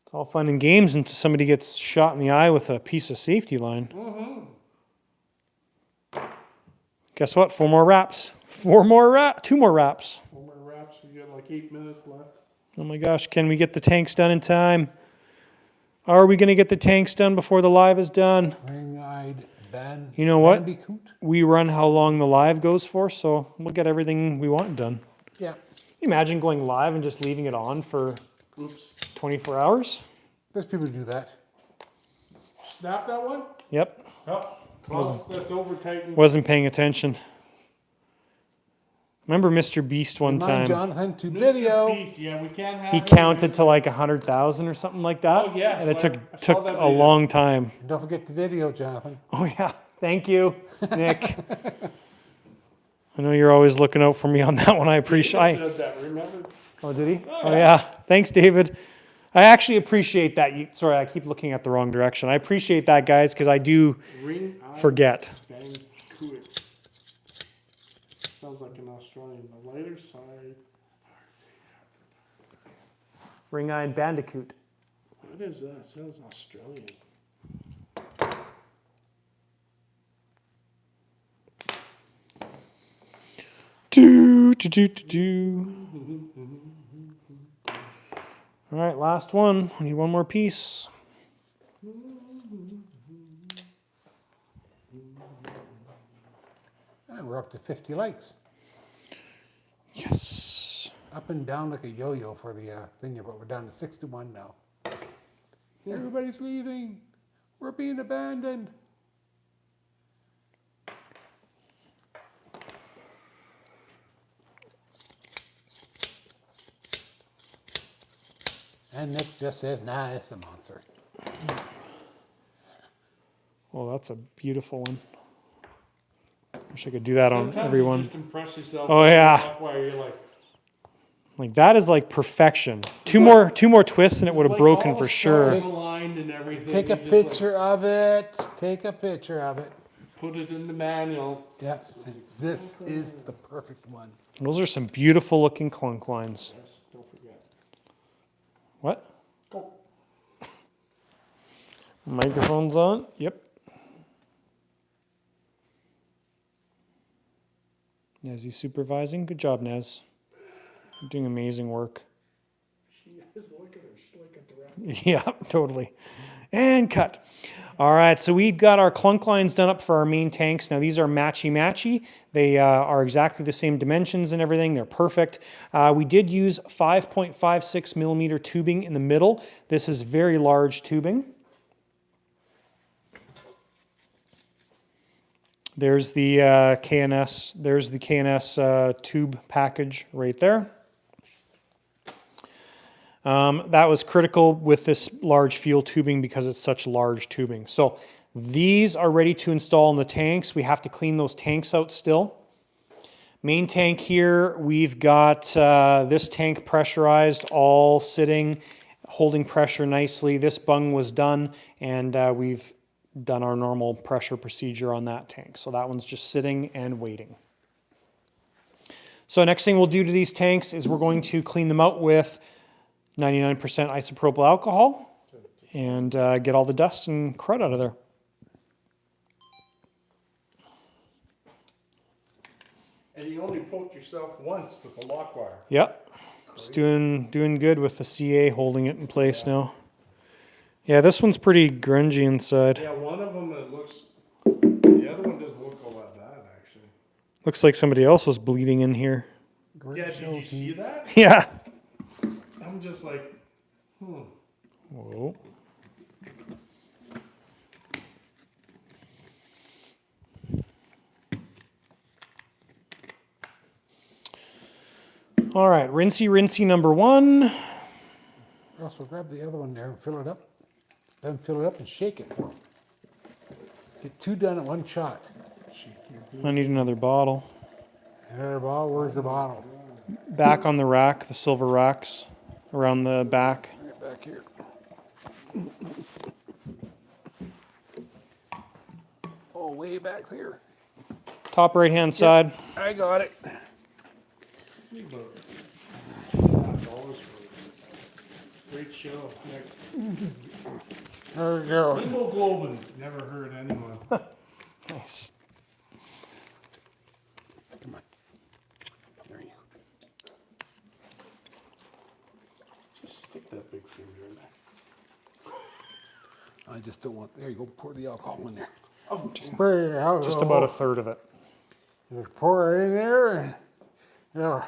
It's all fun and games until somebody gets shot in the eye with a piece of safety line. Guess what? 4 more wraps. 2 more wraps. 4 more wraps. We got like 8 minutes left. Oh my gosh, can we get the tanks done in time? Are we going to get the tanks done before the live is done? Ring-eyed Ban. You know what? Bandicoot? We run how long the live goes for, so we'll get everything we want done. Yeah. Can you imagine going live and just leaving it on for Oops. 24 hours? There's people who do that. Snap that one? Yep. Oh, Klaus, that's over tightened. Wasn't paying attention. Remember Mr. Beast one Mind time? Jonathan to Mr. video. Beast, yeah, we can't have He it. counted to like 100,000 or something like that. Oh, yes, And it I saw took that a video. long time. And don't forget the video, Jonathan. Oh yeah. Thank you, Nick. I know you're always looking out for me on that one. I He appreciate. said that, remember? Oh, did he? Oh, Oh yeah. yeah. Thanks, David. I actually appreciate that. Sorry, I keep looking at the wrong direction. I appreciate that, guys, because I do Ring forget. Bandicoot. Sounds like an Australian. The lighter side. Ring-eyed bandicoot. What is that? It sounds Australian. Do. All right, last one. We need one more piece. And we're up to 50 likes. Yes. Up and down like a yo-yo for the thing, but we're down to 61 now. Everybody's leaving. We're being abandoned. And Nick just says, nah, it's a monster. Well, that's a beautiful one. Wish I could do that on Sometimes everyone. you just impress yourself. Oh, yeah. While you're like, Like that is like perfection. Two more twists and it would have like broken all for the sure. stars aligned and everything. Take a You just, like, picture of it. Take a picture of it. put it in the manual. Yeah, this is the perfect one. Those are some beautiful looking clunk lines. Yes, don't forget. What? Go. Microphone's on? Yep. Naz, you supervising? Good job, Naz. You're doing amazing work. She is, look at her, she's like a direct. Yeah, totally. And cut. All right, so we've got our clunk lines done up for our main tanks. Now these are matchy-matchy. They are exactly the same dimensions and everything. They're perfect. We did use 5.56 millimeter tubing in the middle. This is very large tubing. There's the KNS. There's the KNS tube package right there. That was critical with this large fuel tubing because it's such large tubing. So these are ready to install in the tanks. We have to clean those tanks out still. Main tank here, we've got this tank pressurized, all sitting, holding pressure nicely. This bung was done, and we've done our normal pressure procedure on that tank. So that one's just sitting and waiting. So next thing we'll do to these tanks is we're going to clean them out with 99% isopropyl alcohol and get all the dust and crud out of there. And you only poked yourself once with the lock wire. Yep, it's doing good with the CA holding it in place now. Yeah, this one's pretty grungy inside. Yeah, one of them it looks. The other one doesn't look all that bad actually. Looks like somebody else was bleeding in here. Yeah, did you see that? Yeah. I'm just like, Whoa. All right, rinsey number 1. Also, grab the other one there and fill it up. Then fill it up and shake it for 'em. Get 2 done at one shot. I need another bottle. Another bottle, where's the bottle? Back on the rack, the silver racks around the back. Get back here. Oh, way back there. Top right hand side. I got it. great show. There we go. Hemoglobin never hurt anyone. Nice. Come on. There you go. Just stick that big finger in there. I just don't want. There you go. Pour the alcohol in there. Just about a third of it. Just pour it in there, and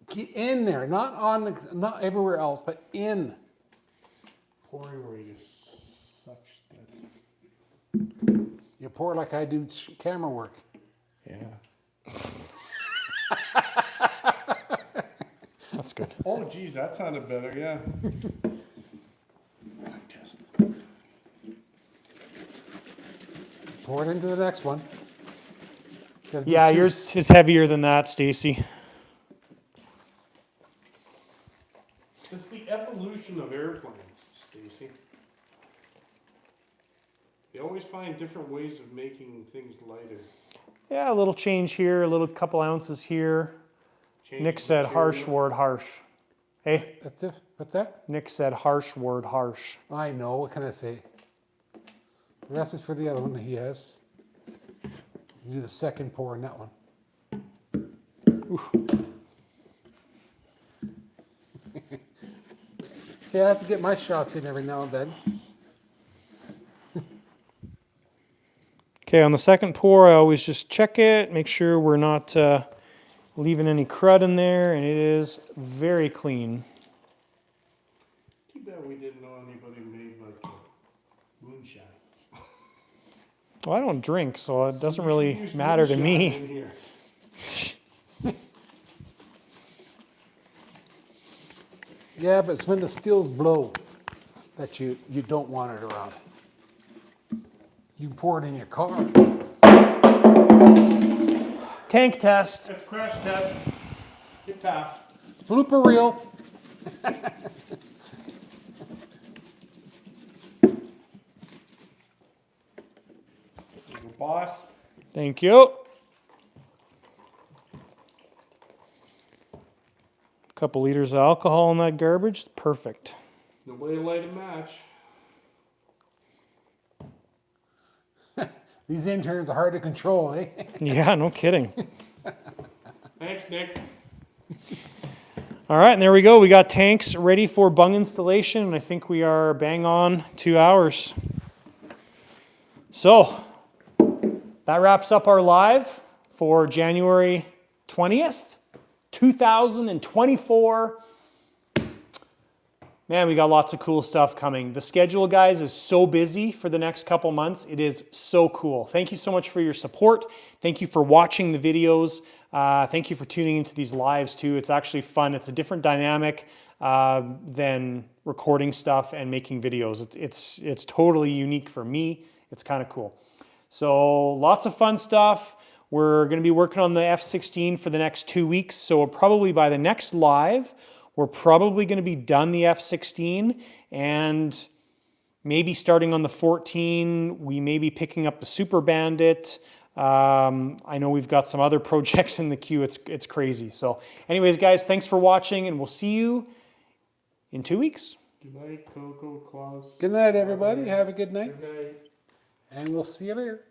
get in there. Not on the, not everywhere else, but in. Pouring where you such that. You pour like I do camera work. Yeah. That's good. Oh, geez, that sounded better. Yeah. Test. Pour it into the next one. Gotta do Yeah, 2. yours is heavier than that, Stacy. It's the evolution of airplanes, Stacy. They always find different ways of making things lighter. Yeah, a little change here, a little couple ounces here. Change Nick the said harsh material. word harsh. Hey, That's it. What's that? Nick said harsh word harsh. I know. What can I say? The rest is for the other one that he has. You do the second pour in that one. Yeah, I have to get my shots in every now and then. Okay, on the second pour, I always just check it, make sure we're not leaving any crud in there, and it is very clean. Too bad we didn't know anybody made like moonshine. Well, I don't drink, so it doesn't We really should use matter to moonshine me. in here. Yeah, but it's when the steels blow that you don't want it around. You can pour it in your car. Tank test. Let's crash test. Get past. Blooper reel. Boss. Thank you. Couple liters of alcohol in that garbage. Perfect. Nobody light a match. These interns are hard to control, eh? Yeah, no kidding. Thanks, Nick. All right, and there we go. We got tanks ready for bung installation, and I think we are bang on 2 hours. So that wraps up our live for January 20th, 2024. Man, we got lots of cool stuff coming. The schedule, guys, is so busy for the next couple months. It is so cool. Thank you so much for your support. Thank you for watching the videos. Thank you for tuning into these lives too. It's actually fun. It's a different dynamic than recording stuff and making videos. It's totally unique for me. It's kind of cool. So lots of fun stuff. We're going to be working on the F16 for the next 2 weeks. So probably by the next live, we're probably going to be done the F16, and maybe starting on the 14, we may be picking up the Super Bandit. I know we've got some other projects in the queue. It's crazy. So anyways, guys, thanks for watching, and we'll see you in 2 weeks. Good night, Coco, Claus. Good night, everybody. Have a good night, Good night. and we'll see you later.